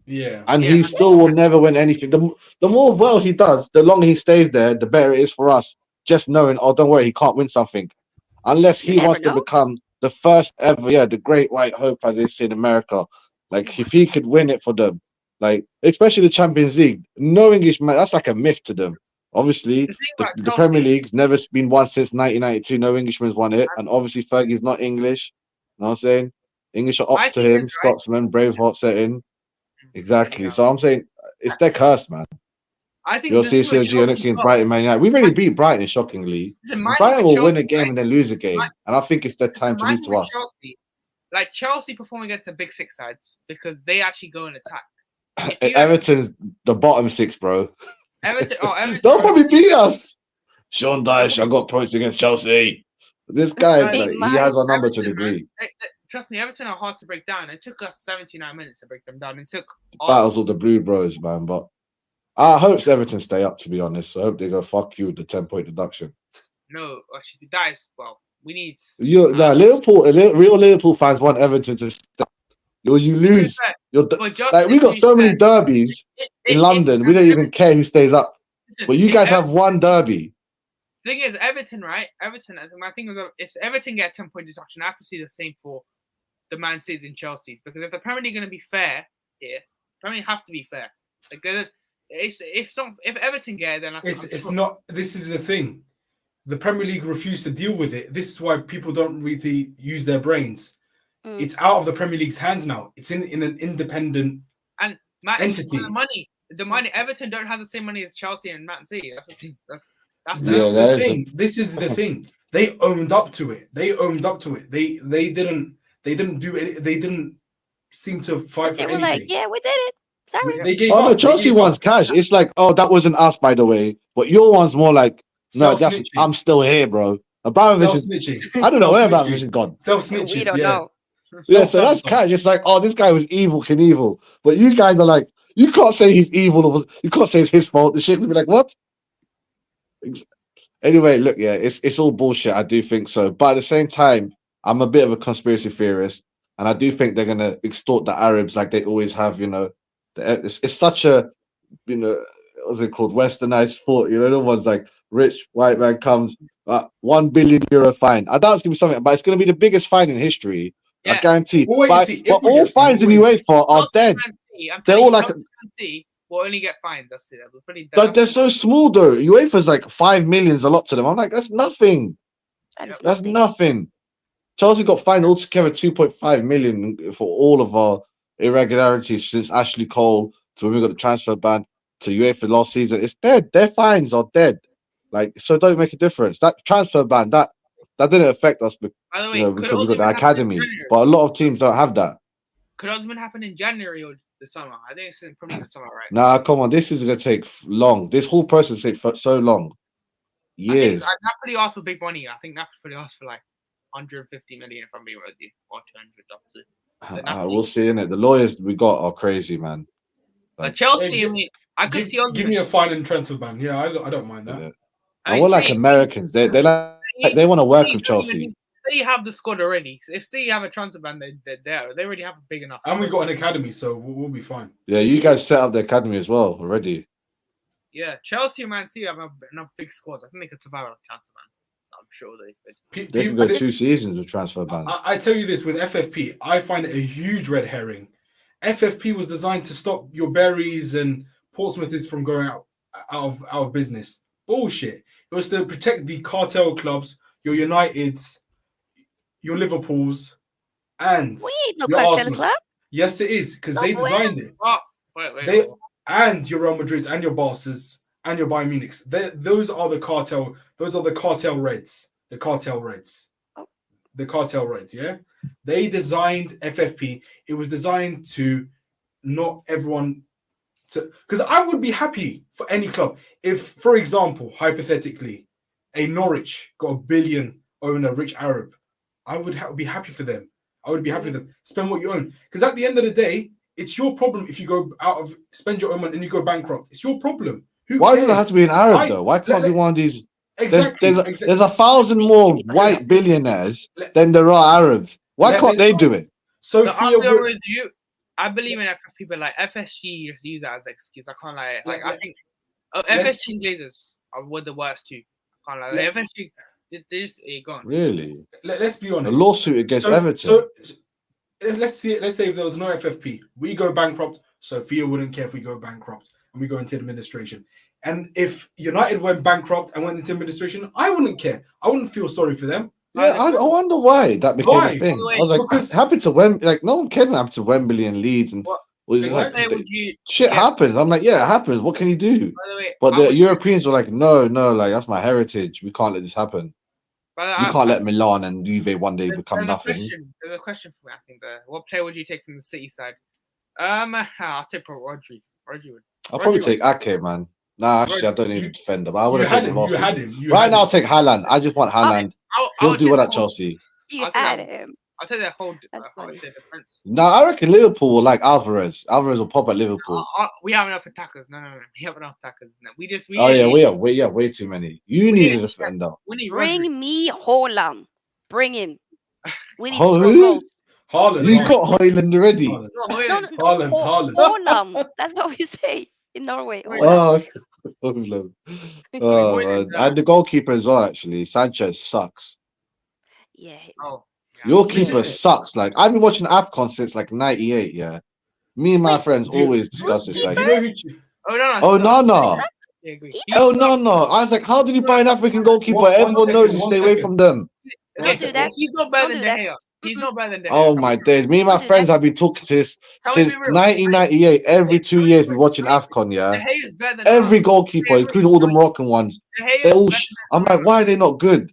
Yeah. And he still will never win anything. The more well he does, the longer he stays there, the better it is for us. Just knowing, oh, don't worry, he can't win something. Unless he wants to become the first ever, the great white hope, as they say in America. Like, if he could win it for them, like, especially the Champions League, no English man, that's like a myth to them. Obviously, the Premier League's never been won since 1992. No Englishman's won it. And obviously, Fergie's not English. know what I'm saying? English are I Opps to think him, it's right. Scotsman, Braveheart setting. Exactly. Yeah. So I'm saying it's their curse, man. I think You'll the see thing with COG and Chelsea as looking well. Brighton, Man United. We've already beat Brighton, shockingly. Listen, And my thing Brighton with will win a Chelsea, game right? and then lose a game. My- And I think it's their time to My lose thing to with us. Chelsea, like Chelsea perform against the big six sides because they actually go and attack. If you Everton's the bottom six, bro. Everton, They'll probably beat us. Sean Dyche, I got points against Chelsea. This guy, No, They like, he might. has our number to a Everton, man, degree. trust me, Everton are hard to break down. It took us 79 minutes to break them down. It took Battles of Arsenal. the Blue Bros, man. But I hope Everton stay up, to be honest. I hope they go fuck you with the 10-point deduction. No, actually, that is we need. Liverpool, real Liverpool fans want Everton to stay. You lose. Like we got so many derbies in London. We don't even care who stays up. But you guys have one derby. Thing is, Everton, right? Everton. My thing is, if Everton get a 10-point deduction, I have to see the same for the Man City's and Chelsea's, because if the Premier League going to be fair here, Premier League have to be fair. Like, if Everton get it, then it's not. This is the thing. The Premier League refused to deal with it. This is why people don't really use their brains. It's out of the Premier League's hands now. It's in an independent entity. The money. Everton don't have the same money as Chelsea and Man City. That's the thing. That's the thing. This is the thing. They owned up to it. They didn't do any. They didn't seem to fight for anything. They were like, yeah, we did it. Sorry. They gave up. No, Chelsea one's cash. It's like, oh, that wasn't us, by the way. But your one's more like, no, I'm still here, bro. Abramovich is. I don't know where Abramovich is gone. Self-snitches. We don't know. Yeah, so that's cash. It's like, oh, this guy was evil, Knievel. But you guys are like, you can't say he's evil. You can't say it's his fault. The shit will be like, what? Anyway, look, yeah, it's all bullshit. I do think so. But at the same time, I'm a bit of a conspiracy theorist. And I do think they're going to extort the Arabs like they always have, you know. It's such a, you know, what's it called? Westernized thought. You know, no one's like, rich white man comes, €1 billion fine. I doubt it's going to be something, but it's going to be the biggest fine in history. Yeah. I guarantee. But all fines in UEFA are dead. They're all like. We'll only get fines. That's it. But they're so small, though. UEFA's like 5 million's a lot to them. I'm like, that's nothing. That's nothing. Chelsea got fined altogether 2.5 million for all of our irregularities since Ashley Cole to when we got the transfer ban to UEFA last season. It's dead. Their fines are dead. Like, so it don't make a difference. That transfer ban, that didn't affect us because, you know, because we got the academy. But a lot of teams don't have that. Could Osman happen in January or the summer? I think it's probably the summer, right? Nah, come on. This is going to take long. This whole process takes so long. Years. Napoli asked for big money. I think Napoli asked for like 150 million, if I'm being real with you, or 200. We'll see, innit? The lawyers we got are crazy, man. Like, Chelsea, I mean, I could see. Give me a fine and transfer ban. Yeah, I don't mind that. Yeah. I want like Americans. They want to work with Chelsea. Say you have the squad already. If you have a transfer ban, they're there. They already have a big enough. And we got an academy, so we'll be fine. Yeah, you guys set up the academy as well already. Yeah, Chelsea and Man City have enough big squads. I think they could survive on a transfer ban. I'm sure they could. They can go 2 seasons with transfer bans. I tell you this, with FFP, I find it a huge red herring. FFP was designed to stop your Berries and Portsmouths from going out of business. Bullshit. It was to protect the cartel clubs, your Uniteds, your Liverpools, and we ain't no your cartel Arsenals. club. Yes, it is, because they designed it. Wait. And your Real Madrids and your Barca's and your Bayern Munich's. Those are the cartel. Those are the cartel Reds. The cartel Reds. Oh. The cartel Reds. Yeah, they designed FFP. It was designed to not everyone. Because I would be happy for any club if, for example, hypothetically, a Norwich got $1 billion owner, rich Arab. I would be happy for them. I would be happy for them. Spend what you own. Because at the end of the day, it's your problem if you go spend your own money and you go bankrupt. It's your problem. Why does it have to be an Arab though? Why can't it be one of these? Exactly. There's 1,000 more white billionaires than there are Arabs. Why can't they do it? Sofia, I believe in FFP, but like FSG just use that as an excuse. I can't lie. Like I think FSG and Glazers were the worst too. I can't lie. FSG, they just gone. Really? Let's be honest. A lawsuit against Everton. Let's say if there was no FFP, we go bankrupt. Sofia wouldn't care if we go bankrupt and we go into administration. And if United went bankrupt and went into administration, I wouldn't care. I wouldn't feel sorry for them. Yeah, I wonder why that became Why? a thing. By the way, I was like, because- it happened to Wembley. Like, no one cared what happened to Wembley and Leeds, and What- was Exactly. like, Would you, shit yeah, happens. I'm like, yeah, it happens. What can you do? by the way, But I the would- Europeans were like, no, like that's my heritage. We can't let this happen. by the- You I- can't let Milan and Juve one day become nothing. There's a question for me. I think what player would you take from the City side? I'll take Rodri. Rodri would. I'll probably Rodri take Ake, man. Nah, actually, I don't need a defender, but I would You have had taken him. Rossi. You had him. You Right had now, I'll him. take Haaland. I just want Haaland. He'll do well at Chelsea. You I'll take had that- him. I'll take that whole That's funny. defense. No, I reckon Liverpool will like Alvarez. Alvarez will pop at Liverpool. We have enough attackers. No. We have enough attackers. No, we Oh yeah, need- we have way too many. You need a defender. We need Rodri. Bring me Haaland. Bring him. We need Oh, to score who? goals. Haaland. You Haaland. got Hoyland already. Haaland. No, No, Haaland, Ho- Haaland. Haaland. That's what we say in Norway. Oh, Hoyland. Oh, Hoyland, man. And the goalkeeper as well. Actually, Sanchez sucks. Yeah. Oh, Your Listen, keeper sucks. Like I've been watching AFCON since like '98. Yeah, me and my Wait, friends do you- always do discuss you this. keeper? Like, know who? oh no. Yeah, agree. Oh no! I was like, how did you buy an African goalkeeper? One Everyone knows second, to one stay away second. from them. Don't do that. He's not better Don't than do De Gea. He's not better than De Gea. Oh my days! Me and my Don't do friends that. have been talking to this Can we since be real? 1998. Every 2 years, we're watching AFCON. De Yeah, Gea is better than every goalkeeper, including all the Moroccan ones, De Gea they is all. better I'm like, why are they not good?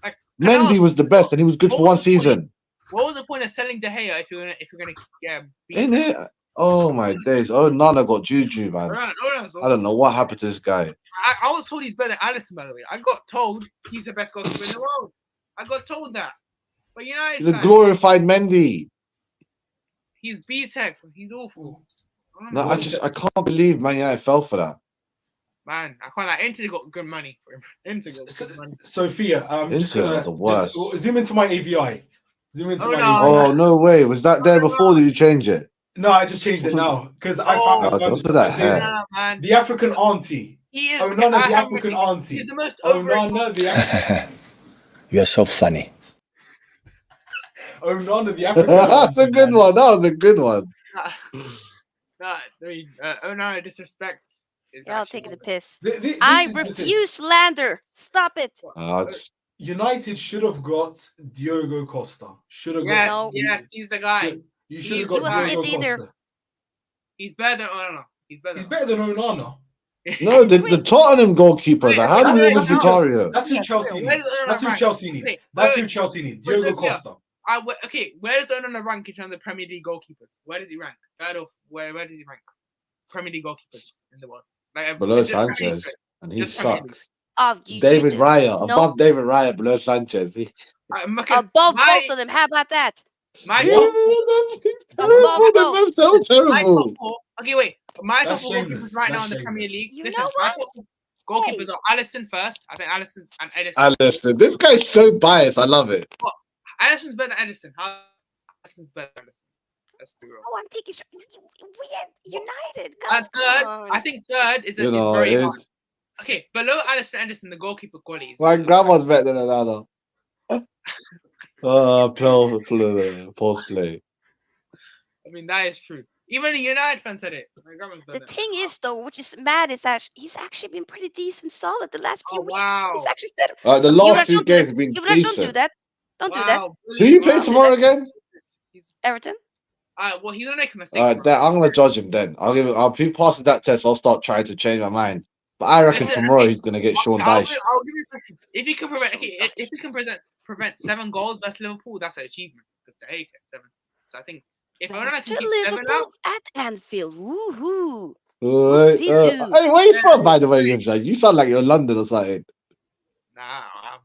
Like, Mendy was the best, and he was good for one season. What was the point of selling De Gea if you're gonna beat In it? Oh my days! Oh, Nana got juju, man. I don't know what happened to this guy. I was told he's better than Alisson, by the way. I got told he's the best goalkeeper in the world. I got told that. But United He's a fans, glorified Mendy. he's B-Tech. He's awful. No, I can't believe Man United fell for that. Man, I can't. Like, Inter got good money for him. Inter got good money. Sophia, just Inter gonna are the worst. just zoom into my AVI. Zoom into Oh, my no. AVI. Oh no way! Was that there before? Did you change it? No, I just changed it now because I Oh, found don't do that hair. Yeah, man. the African auntie. He is. Oh no, I the have- African auntie. He's the most Oh overrated. no, the You are so funny. oh no, the African. That's a auntie, good man. one. That was a good one. No, disrespect. is You're all actually- taking the piss. This I is the thing. refuse slander. Stop it. United should have got Diogo Costa. Should have Yes, got. yes, he's the guy. You should have He got wasn't Diogo it either. Costa. He's better than Onana. He's better. He's better than Onana. No, the Tottenham goalkeepers. Like, how do you That's live with who Vicario? That's who Chelsea Where need. does Onana That's who rank? Chelsea need. Okay, That's wait, who Chelsea need. where's Diogo Sophia? Costa. Okay, where does Onana rank in terms of Premier League goalkeepers? Where does he rank? Where does he rank? Premier League goalkeepers in the world. Like, Below just Premier League Sanchez, straight. and he Just Premier League. sucks. Oh, David do- Raya, no. above David Raya, below Sanchez. Above my- both of them. How about that? My He's top terrible. They're both so my top terrible. four. Okay, wait. My top That's four shameless. goalkeepers right now That's in the Premier shameless. League. You Listen, know my what? top four goalkeepers are Alisson first. I think Alisson and Edison. Alison, this guy's so biased. I love it. Alisson's better than Edison. How? Alisson's better than Edison. Let's be real. Oh, I'm taking. We had United. And Guys, third, come on. I think third is, You is know, very it- hard. Okay, below Alisson Edison, the goalkeeper quality is. My grandma's better than another. Post play. I mean, that is true. Even the United fans said it. My grandma's The better. thing is, though, which is mad, is that he's actually been pretty decent, solid the last few Oh, weeks. wow. He's actually said, The Yuvraaj, last few don't do games that. have been Yuvraaj, don't do decent. that. Don't do that. Wow, Who you play wow. tomorrow again? Everton. Well, he's gonna make a mistake. I'm gonna judge him then. If he passes that test, I'll start trying to change my mind. But I reckon Listen, tomorrow he's gonna get Sean I'll Dyche. give you a question. If he can prevent, if he can prevent 7 goals versus Liverpool, that's an achievement. Because De Gea kept 7. So I think if Onana can To keep 7 out, Liverpool at Anfield. Woohoo! Hey, Whoop-de-doo. where you from, by the way, Yuvraaj? You sound like you're in London or something. nah,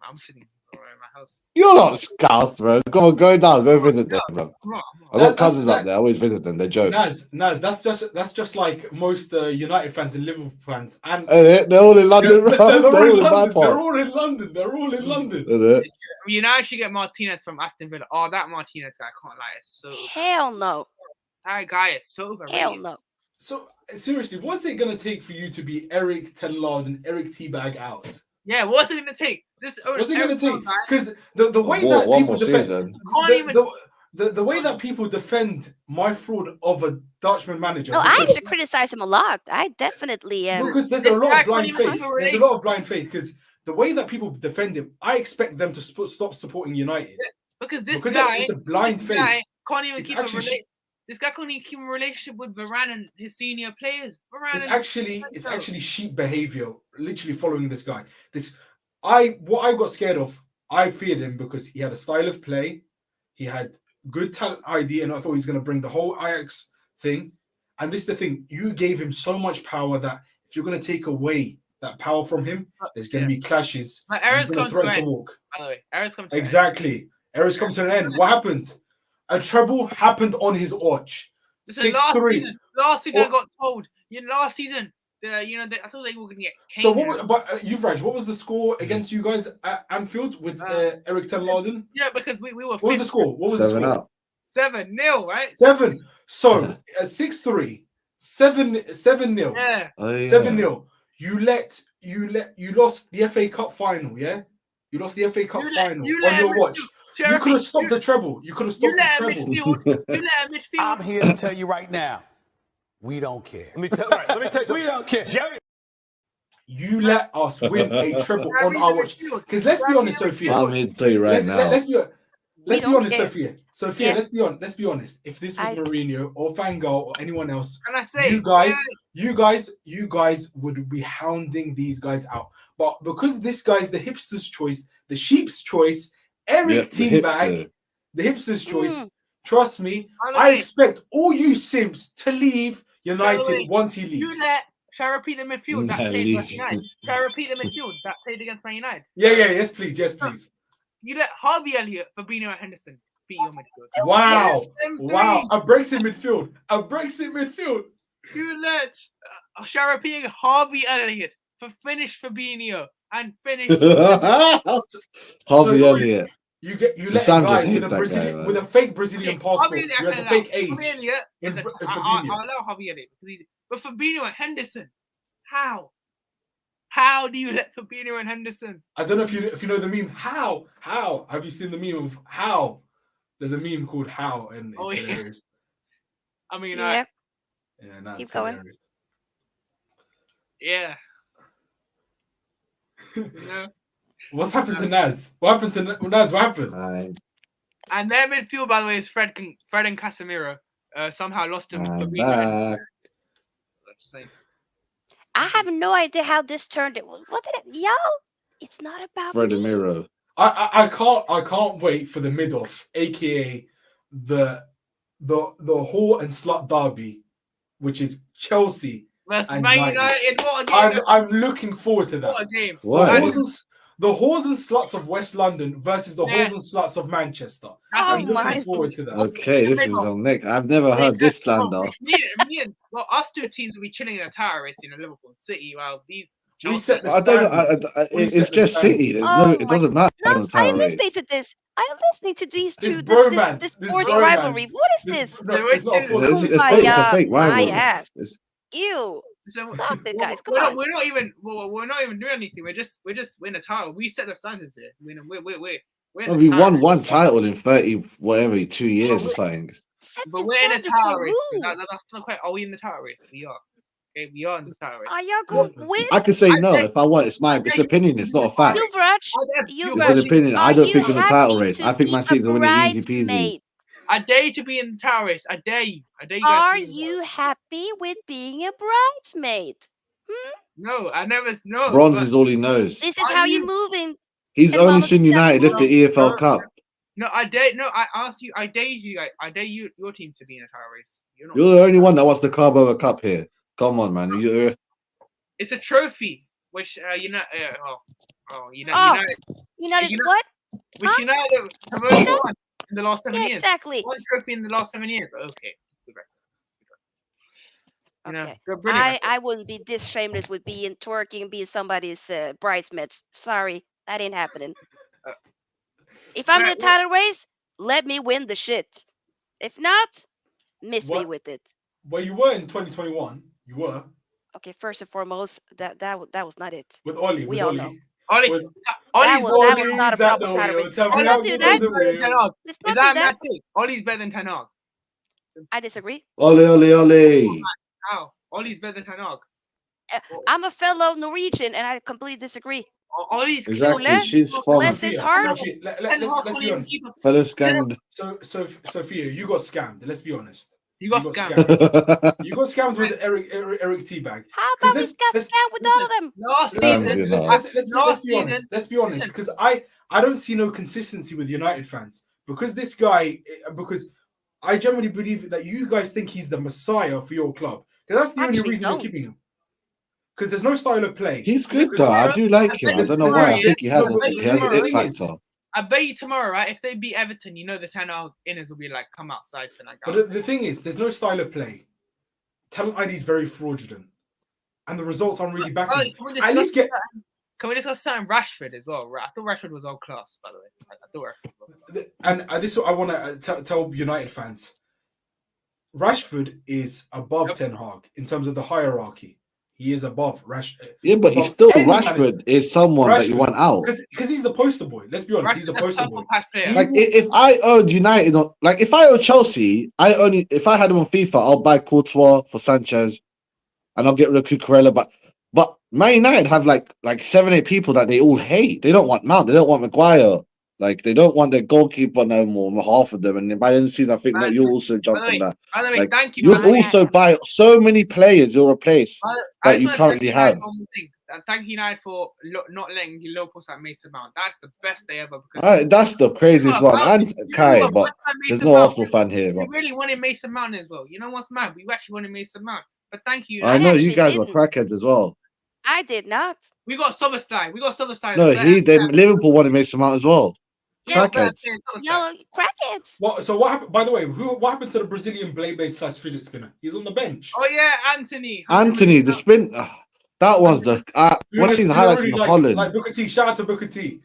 I'm sitting in my house. You're not Scout, bro. Come on, go down, go visit them, bro. Come on. I've got That's- cousins that- up there. I always visit them. They're jokes. Naz, that's just like most United fans and Liverpool fans, and They're all in London, they're, bro. they're They're all all in in my London. They're part. all in London. They're all in London. Innit? United should get Martinez from Aston Villa. Oh, that Martinez guy, I can't lie. It's so Hell no. that guy is so overrated. Hell no. So seriously, what's it gonna take for you to be Eric Ten Hag and Eric Teabag out? Yeah, what's it gonna take? This What's it gonna Eric take? guy Because the way One that people more defend season. can't even. the way that people defend my fraud of a Dutchman manager. No, I because- actually criticize him a lot. I definitely am. because there's This a lot guy of blind can't even faith. have a There's a relation. lot of blind faith the way that people defend him, I expect them to stop supporting United. Because this Because guy, it's a blind this faith. guy can't even It's keep a actually This guy can't even keep a relationship with Varane and his senior players. it's actually sheep behavior. Literally following this guy. What I got scared of. I feared him because he had a style of play. He had good talent ID, and I thought he was going to bring the whole Ajax thing. And this is the thing: you gave him so much power that if you're going to take away that power from him, there's going to be clashes. He's going to threaten to walk. By the way, era's come to exactly. Era's come to an end. What happened? A treble happened on his watch. 6-3. Last season, I got told. Last season, I thought they were going to get. So Yuvraaj, what was the score against you guys at Anfield with Eric ten Laden? Yeah, because we were. What was the score? What was the score? 7-0, right? 7. So 6-3, 7-0. Yeah. 7-0. You lost the FA Cup final, yeah? You lost the FA Cup final on your watch. You could have stopped the treble. You could have stopped the treble. You let midfield. I'm here to tell you right now, we don't care. Let me tell you, we don't care. You let us win a treble on our watch. Because let's be honest, Sofia. I'm here to tell you right now. Let's be honest, care. Sofia. Sofia, let's be honest. If this was Mourinho or Van Gaal or anyone else, Can I say, you guys would be hounding these guys out. But because this guy's the hipster's choice, the sheep's choice, Eric Teabag, the hipster's choice, trust me, I expect all you simps to leave United once he leaves. Shall I repeat the midfield that played against United? Shall I repeat the midfield that played against Man United? Yes, please. You let Harvey Elliott, Fabinho, and Henderson beat your midfield. Wow. A Brexit midfield. You let Sharapi and Harvey Elliott finish Fabinho and finish Harvey Elliott. You let a guy with a fake Brazilian passport. You have a fake age. I allow Harvey Elliott. But Fabinho and Henderson, how? How do you let Fabinho and Henderson? I don't know if you know the meme. How? Have you seen the meme of how? There's a meme called How, and it's hilarious. I mean, keep going. Hilarious. Yeah. What's happened to Naz? What happened to Naz? What happened? And their midfield, by the way, is Fred and Casemiro. Somehow lost him. I have no idea how this turned. What did it, y'all? It's not about Freddie me. Miro. I can't wait for the mid-off, aka the whore and slut derby, which is Chelsea and Man United. What a game! I'm looking forward to that. What a game! The whores and sluts of West London versus the whores and sluts of Manchester. I'm looking forward to that. Okay, this is on Nick. I've never heard this slander. Us two teams will be chilling in a tower race, Liverpool City. While these. I don't know. It's just City. It doesn't matter. No, I'm listening to this. I'm listening to these two. This forced rivalry. What is this? It's not it's a fake rivalry. My ass. Ew. Stop it, guys. Come on. We're not even doing anything. We're just in a title. We set the standards here. We won one title in 30 whatever 2 years or something. But we're in a title race. That's not quite. Are we in the title race? We are. Okay, we are in the title race. Are y'all going to win? I can say no if I want. It's my opinion. It's not a fact. Yuvraaj, it's an opinion. I don't think it's a title race. I think Man City's going to win it easy peasy. I dare you to be in the tower race. I dare you. Are you happy with being a bridesmaid? No, I never. No. Bronze is all he knows. This is how you're moving. He's only seen United lift the EFL Cup. No, I dare. No, I asked you. I dare you. I dare you. Your team to be in a tower race. You're the only one that wants the Carbo Cup here. Come on, man. It's a trophy, which United what? Which United have only won in the last 7 years. Exactly. One trophy in the last 7 years. Okay. Okay. I wouldn't be this shameless with being twerking and being somebody's bridesmaids. Sorry, that ain't happening. If I'm in the title race, let me win the shit. If not, miss me with it. Well, you were in 2021. You were. Okay, first and foremost, that was not it. With Oli. We all know. Oli. That was not a proper title race. Let's not do that. Let's not do that. Oli's better than Ten Hag. I disagree. Oli. How? Oli's better than Ten Hag. I'm a fellow Norwegian, and I completely disagree. All these Exactly. Less- She's from less is hard. Sophia, let's be honest. fellow scammed. So Sophia, you got scammed. Let's be honest. You got scammed. You got scammed with Eric Teabag. How about we got scammed with all of them? Last Damn, season, you know. Let's be honest. Let's be honest, because I don't see no consistency with United fans because this guy. Because I generally believe that you guys think he's the messiah for your club. Because that's the only Actually, reason you're don't. keeping him. Because there's no style of play. He's good though. I do like him. I don't know why. I think he has an it factor. I bet you tomorrow, right? If they beat Everton, you know the 10 inners will be like, come outside tonight. But the thing is, there's no style of play. Talent ID is very fraudulent, and the results aren't really backing. At least get. Can we discuss something Rashford as well? I thought Rashford was all class, by the way. I thought Rashford was And this is what I want to tell United fans. Rashford is above Ten Hag in terms of the hierarchy. He is above Rashford. Yeah, but he's still Rashford is someone that you want out. Because he's the poster boy. Let's be honest, he's the poster boy. Like if I owned United, like if I owned Chelsea, if I had him on FIFA, I'll buy Courtois for Sanchez, and I'll get rid of Cucurella. But Man United have like 7-8 people that they all hate. They don't want Mount. They don't want Maguire. Like they don't want their goalkeeper no more. Half of them, and by the end of the season, I think that you'll also jump on that. By the way, like, thank you. You'll also buy so many players. You'll replace that you currently have. Thank you, United, for not letting the locals like Mason Mount. That's the best day ever. Because That's the craziest one. And Kai, but there's no Arsenal fan here. We really wanted Mason Mount as well. You know what's mad? We actually wanted Mason Mount. But thank you. I know you guys were crackheads as well. I did not. We got Soberstein. No, Liverpool wanted Mason Mount as well. Yeah, Crackheads. Yo, crackheads. What happened? By the way, what happened to the Brazilian blade-based / fidget spinner? He's on the bench. Oh yeah, Anthony, the spin. That was the. When I seen the highlights in Holland, like Booker T. Shout out to Booker T.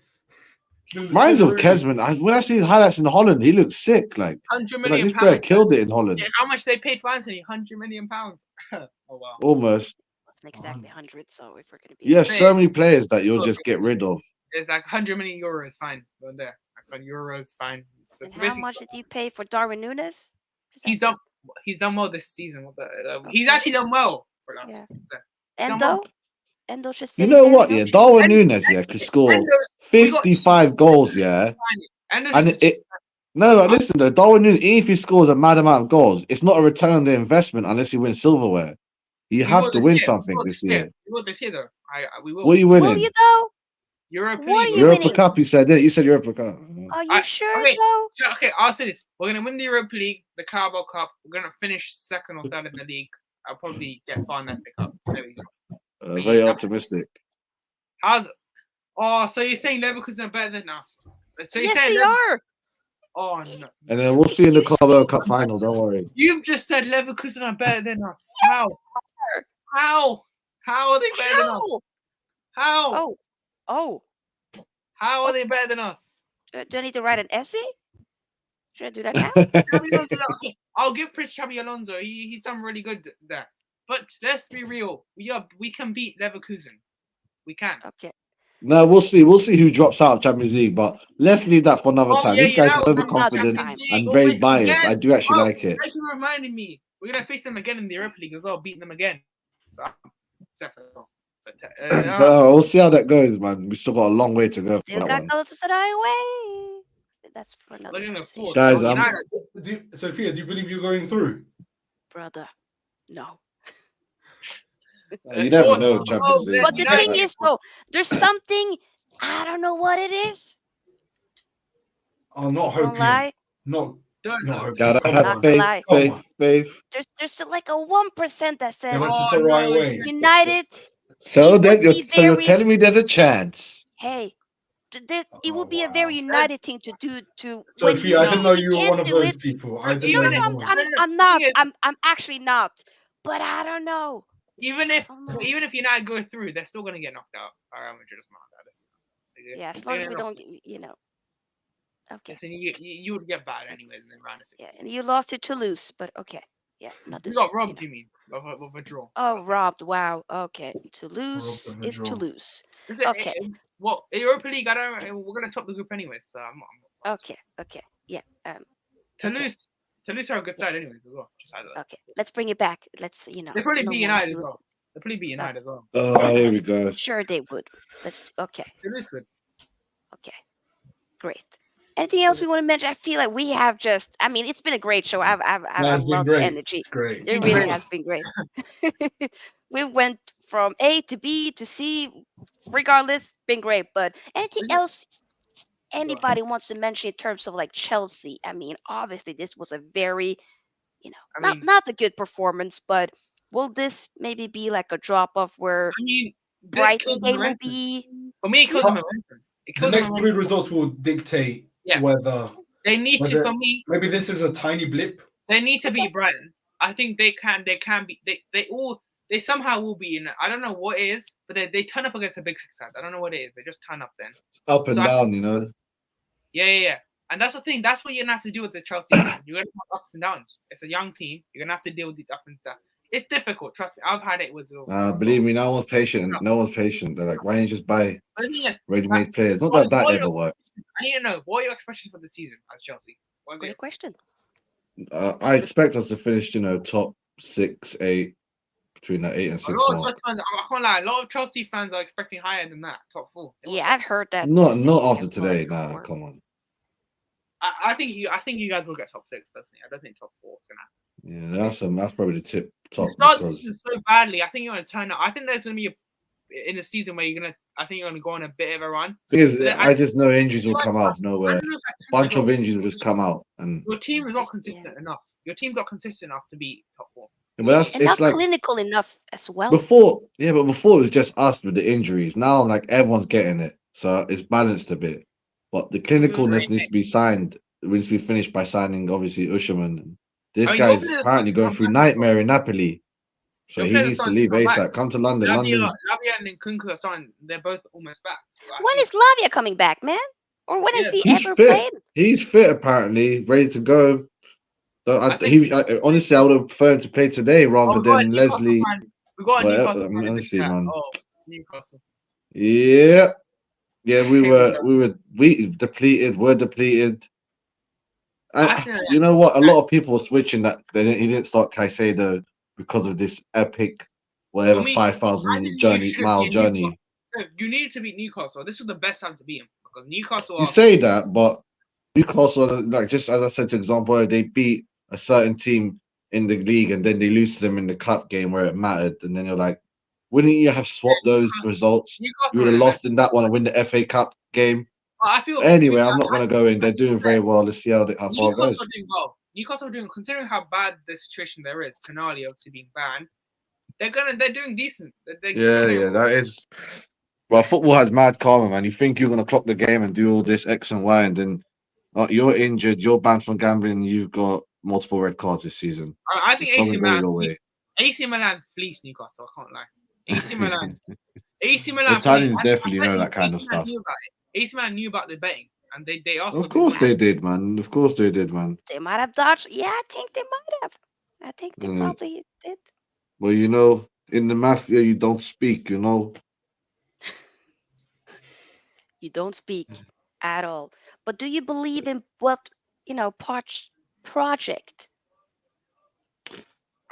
Mine's of Kesman. When I seen highlights in Holland, he looked sick. Like, 100 like million this player pounds. killed it in Holland. Yeah, how much they paid for Anthony? 100 million pounds. Oh wow. Almost. It's exactly 100. So if we're gonna be, You have so many players that you'll just get rid of. It's like 100 million euros. Fine, go there. Like euros, fine. And how much did you pay for Darwin Núñez? He's done well this season. He's actually done well for us. Yeah. Endo should. You know what? Yeah, Darwin Núñez, could score 55 goals. Yeah, and listen though, Darwin Núñez, even if he scores a mad amount of goals, it's not a return on the investment unless he wins silverware. You have to win something this year. We will this year though. We will. What are you winning? Will you though? Europa Cup. You said it. You said Europa Cup. Are you sure okay, though? Okay, I'll say this. We're gonna win the Europa League, the Carabao Cup. We're gonna finish second or third in the league. I'll probably get far in that cup. There we go. Very optimistic. So you're saying Leverkusen are better than us? So yes, they are. Oh no. And then we'll see in the Carabao Cup final. Don't worry. You've just said Leverkusen are better than us. How? How are they better than us? How? Oh. How are they better than us? Do I need to write an essay? Should I do that now? Okay, I'll give Prince Xabi Alonso. He's done really good there. But let's be real. We can beat Leverkusen. We can. Okay. No, we'll see. We'll see who drops out of Champions League, but let's leave that for another time. This guy's overconfident and very biased. I do actually like it. Thank you for reminding me. We're gonna face them again in the Europa League as well, beating them again. So, we'll see how that goes, man. We still got a long way to go. Still got Galatasaray away. That's for another conversation. Guys, Sophia, do you believe you're going through? Brother, no. You never know, Champions League. But the thing is, though, there's something, I don't know what it is. I'm not hoping. Not hoping. Gotta have faith. There's like a 1% that says United. So you're telling me there's a chance. Hey, it would be a very United thing to do. Sophia, I didn't know you were one of those people. I'm not. I'm actually not. But I don't know. Even if United go through, they're still gonna get knocked out. Yeah, as long as we don't, Okay. So you would get bad anyways in the round of 16. Yeah, and you lost to Toulouse, but okay. Yeah, not you got robbed. You mean of a draw? Oh, robbed! Wow. Okay, Toulouse is Toulouse. Okay. Well, Europa League, we're gonna top the group anyways. So I'm Okay. Yeah. Toulouse are a good side anyways as well. Okay, let's bring it back. Let's They probably beat United as well. They'll probably beat United as well. Oh, here we go. Sure, they would. Okay. It is good. Okay. Great. Anything else we want to mention? I feel like we have just. I mean, it's been a great show. I've It's been loved the great. energy. It's great. It really has been great. We went from A to B to C. Regardless, been great. But anything else anybody wants to mention in terms of like Chelsea? I mean, obviously this was a very, not a good performance, but will this maybe be like a drop off where Brighton game will be? For me, it kills momentum. The next three results will dictate whether they need to. For me, maybe this is a tiny blip. They need to beat Brighton. I think they can. They can be. They somehow will be in. I don't know what it is, but they turn up against a big six side. I don't know what it is. They just turn up then. Up and down, Yeah. And that's the thing. That's what you're gonna have to do with the Chelsea team. You're gonna have ups and downs. It's a young team. You're gonna have to deal with these ups and downs. It's difficult. Trust me. I've had it with. Believe me, no one's patient. No one's patient. They're like, why don't you just buy ready-made players? Not that ever works. I need to know what are your expectations for the season as Chelsea. Good question. I expect us to finish, top 6, 8, between that 8 and 6 mark. I can't lie. A lot of Chelsea fans are expecting higher than that, top 4. Yeah, I've heard that. Not after today. Nah, come on. I think you guys will get top 6 personally. I don't think top 4 is gonna happen. Yeah, that's probably the top. Start the season so badly. I think you're gonna turn up. I think there's gonna be in a season where you're gonna go on a bit of a run. I just know injuries will come out of nowhere. Bunch of injuries will just come out, and your team is not consistent enough. Your team's not consistent enough to be top 4. But and not like, clinical enough as well. Before it was just us with the injuries. Now, like everyone's getting it, so it's balanced a bit. But the clinicalness needs to be signed. It needs to be finished by signing, obviously, Usherman. This guy's apparently going through nightmare in Napoli, so he needs to leave ASAP. Come to London. Lavia and Nkunku are starting. They're both almost back. So when is Lavia coming back, man? Or when is he ever fit. playing? He's fit, apparently, ready to go. So honestly, I would have preferred to play today rather than Leslie. We got a Newcastle. Honestly, man. Oh, Newcastle. Yeah, we depleted. We're depleted. And you know what? A lot of people were switching that he didn't start Caicedo because of this epic, 5,000 mile journey. You needed to beat Newcastle. This was the best time to beat him because Newcastle. You say that, but Newcastle, like just as I said, to example, they beat a certain team in the league and then they lose to them in the cup game where it mattered, and then you're like, wouldn't you have swapped those results? You would have lost in that one and win the FA Cup game. Anyway, I'm not going to go in. They're doing very well. Let's see how far it goes. Newcastle are doing, considering how bad the situation there is. Tonali obviously being banned. They're doing decent. That is. Well, football has mad karma, man. You think you're going to clock the game and do all this X and Y, and then you're injured, you're banned from gambling, you've got multiple red cards this season. I think AC Milan fleeced Newcastle. I can't lie. AC Milan. Italians definitely know that kind of stuff. AC Milan knew about the betting, and they also. Of course they did, man. Of course they did, man. They might have dodged. Yeah, I think they might have. I think they probably did. Well, in the mafia, you don't speak. You don't speak at all. But do you believe in what Poch project?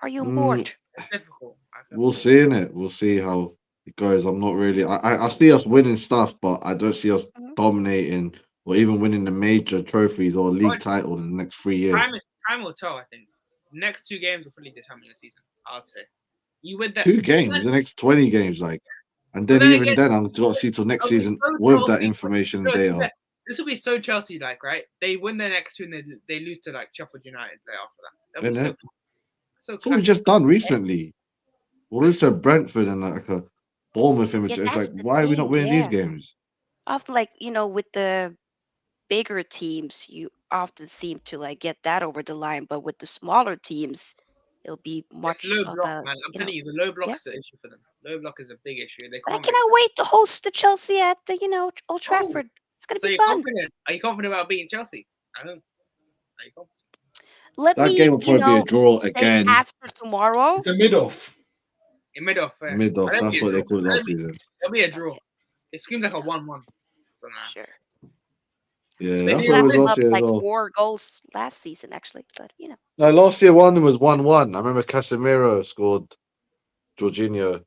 Are you on board? Difficult. We'll see in it. We'll see how it goes. I'm not really. I see us winning stuff, but I don't see us dominating or even winning the major trophies or league title in the next 3 years. Time will tell. I think next 2 games will probably determine the season. I'd say you win that 2 games, the next 20 games, and then even then, I'm got to see till next season with Chelsea, that information and data. This will be so Chelsea-like, right? They win their next 2 and they lose to Sheffield United after that. That's what we just done recently. We lose to Brentford and a Bournemouth image. It's like, why are we not winning these games? Often, with the bigger teams, you often seem to get that over the line, but with the smaller teams, it'll be much low block, man. I'm telling you, the low block is an issue for them. Low block is a big issue. I cannot wait to host the Chelsea at the Old Trafford. It's gonna be fun. Are you confident about beating Chelsea? I don't. Are you confident? That game will probably be a draw again. After tomorrow, it's a mid-off. Mid-off. Mid-off. That's what they called last season. It'll be a draw. It screams like a 1-1. Sure. Yeah, that's what it was last year. 4 goals last season, actually, but No, last year one was 1-1. I remember Casemiro scored Jorginho.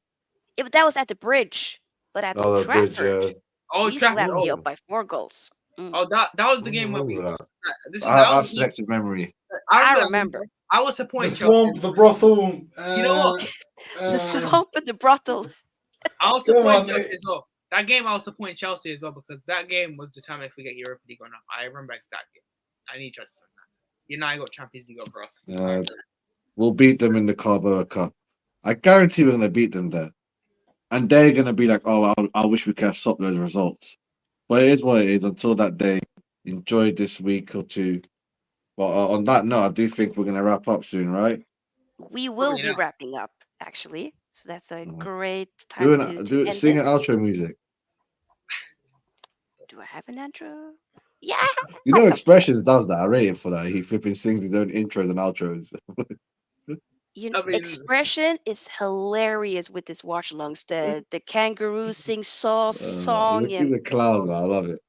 That was at the bridge, but at Old Oh, the bridge. Trafford, Oh, we Trafford. slapped you up Oh, by 4 goals. that was the I game where we. remember that. This I that have was the game. selective memory. I I remember. I was The supporting swamp, Chelsea. the brothel. You know what? The swamp and the brothel. I was Come supporting on, Chelsea mate. as well. That game I was supporting Chelsea as well because that game was determined if we get Europa League or not. I remember exactly. I need Chelsea on that. United got Champions League over us. We'll beat them in the Carabao Cup. I guarantee we're gonna beat them there, and they're gonna be like, "Oh, I wish we could have swapped those results." But it is what it is. Until that day, enjoy this week or two. But on that note, I do think we're gonna wrap up soon, right? We will Probably be not. wrapping up, actually. So that's a great Do time to end sing it. an outro music. Do I have an intro? Yeah, You I know, have something. Expressions does that. I rate him for that. He flipping sings his own intros and outros. I mean, Expression is hilarious with his watch alongs. The kangaroo sing song, He's and a clown, man. I love it.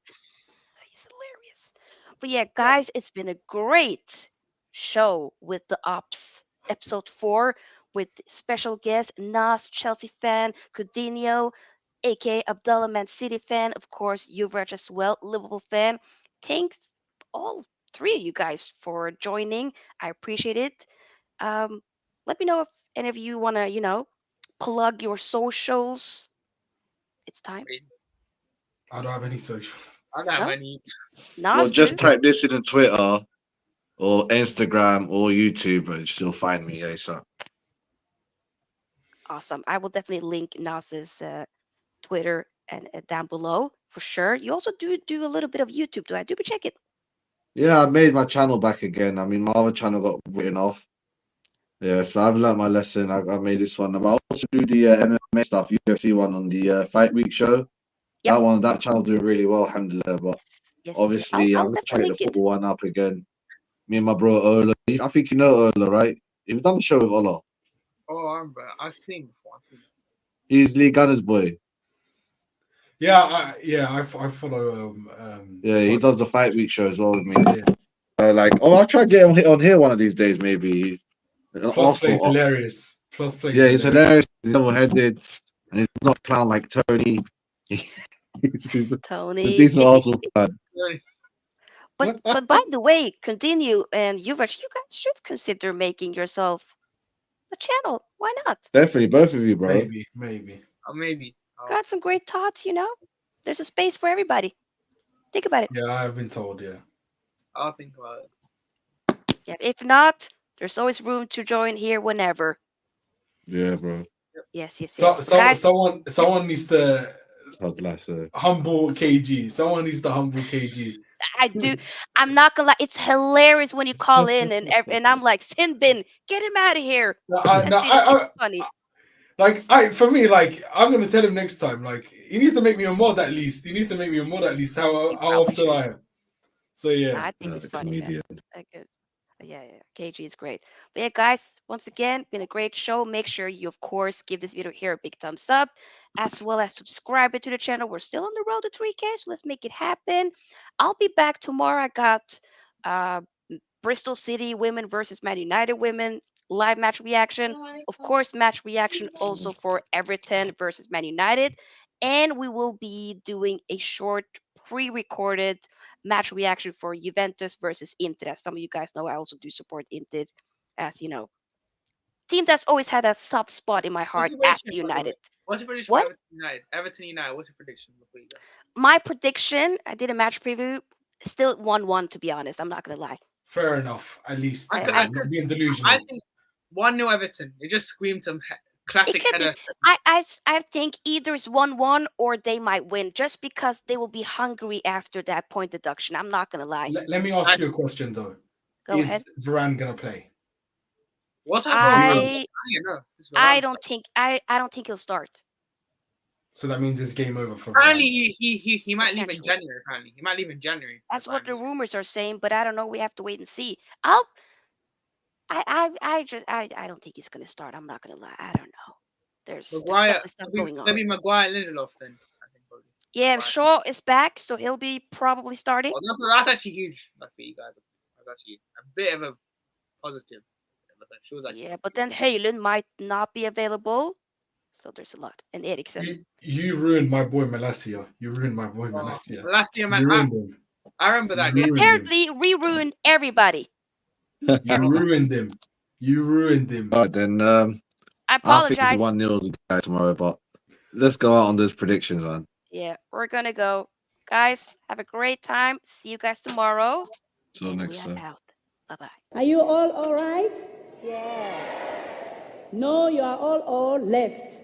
he's hilarious. But yeah, guys, it's been a great show with the Ops episode 4 with special guest Nas, Chelsea fan, Kudinho, aka Abdullah, Man City fan, of course, Yuvraaj as well, Liverpool fan. Thanks all 3 of you guys for joining. I appreciate it. Um, Let me know if any of you want to, plug your socials. It's time. I don't have any socials. I don't have No? any. Well, Nas, just do? type this in Twitter or Instagram or YouTube, and you'll find me. ASAP. Awesome. I will definitely link Nas's Twitter and down below for sure. You also do a little bit of YouTube. Do I do? But check it. Yeah, I made my channel back again. I mean, my other channel got written off. Yeah, so I've learned my lesson. I made this one. I also do the MMA stuff, UFC one on the Fight Week show. Yep. That channel doing really well, alhamdulillah. But Yes. obviously, I'll I'm gonna try definitely to get link the it. football one up again. Me and my bro Ola. I think you know Ola, right? You've done the show with Ola. Oh, I remember. I've seen before. He's Lee Gunner's boy. Yeah, I follow. Yeah, he does the Fight Week show as well with me. Yeah. I'll try to get him on here one of these days, maybe. An Plus plays Arsenal. hilarious. Plus plays. Yeah, he's hilarious. He's level-headed, and he's not a clown like Tony. he's a Tony. decent Arsenal fan. But by the way, continue and Yuvraaj, you guys should consider making yourself a channel. Why not? Definitely, both of you, bro. Maybe. Maybe. Got some great thoughts, There's a space for everybody. Think about it. Yeah, I've been told. Yeah. I'll think about it. Yeah, if not, there's always room to join here whenever. Yeah, bro. Yes. Guys, Someone needs to God bless her. humble KG. Someone needs to humble KG. I do. I'm not gonna lie. It's hilarious when you call in and I'm like, Sin bin, get him out of here. It's funny. For me, I'm gonna tell him next time. He needs to make me a mod at least. He needs to make me a mod at least. How often I am. So yeah. I think it's funny, comedian. man. Yeah. KG is great. But yeah, guys, once again, been a great show. Make sure you, of course, give this video here a big thumbs up, as well as subscribe to the channel. We're still on the road to 3K, so let's make it happen. I'll be back tomorrow. I got Bristol City women versus Man United women live match reaction. Of course, match reaction also for Everton versus Man United. And we will be doing a short pre-recorded match reaction for Juventus versus Inter. As some of you guys know, I also do support Inter, as you know. Team that's always had a soft spot in my heart at the United. What's your prediction What? for Everton United? Everton United, what's your prediction before you go? My prediction, I did a match preview, still 1-1, to be honest. I'm not going to lie. Fair enough. At least I not being delusional. I think 1-0 Everton. It just screamed some classic header. I think either it's 1-1 or they might win, just because they will be hungry after that point deduction. I'm not going to lie. Let me ask you a question though. Go ahead. Is Varane gonna play? What's I I don't think he'll start. So that means it's game over for Varane. Apparently he might leave in Potentially. January. Apparently he might leave in January. That's what the apparently. rumors are saying, but I don't know. We have to wait and see. I don't think he's gonna start. I'm not gonna lie. I don't know. There's stuff going It's on. gonna be Maguire Lindelof then. I think probably. Yeah, Maguire. Shaw is back, so he'll be probably starting. Oh, that's actually huge. That's for you guys. That's actually a bit of a positive. Yeah, but then Haaland might not be available. So there's a lot. And Eriksen. You ruined my boy Malacia. You ruined my boy Malacia. Last year, man, You ruined him. I remember that You game. ruined him. Apparently, we ruined everybody. You ruined him. You ruined him. All right, then. I I think apologize. it's 1-0 guys tomorrow, but let's go out on those predictions, man. Yeah, we're gonna go. Guys, have a great time. See you guys tomorrow. Till And next we are time. out. Bye-bye. Are you all right? Yes. No, you are all left.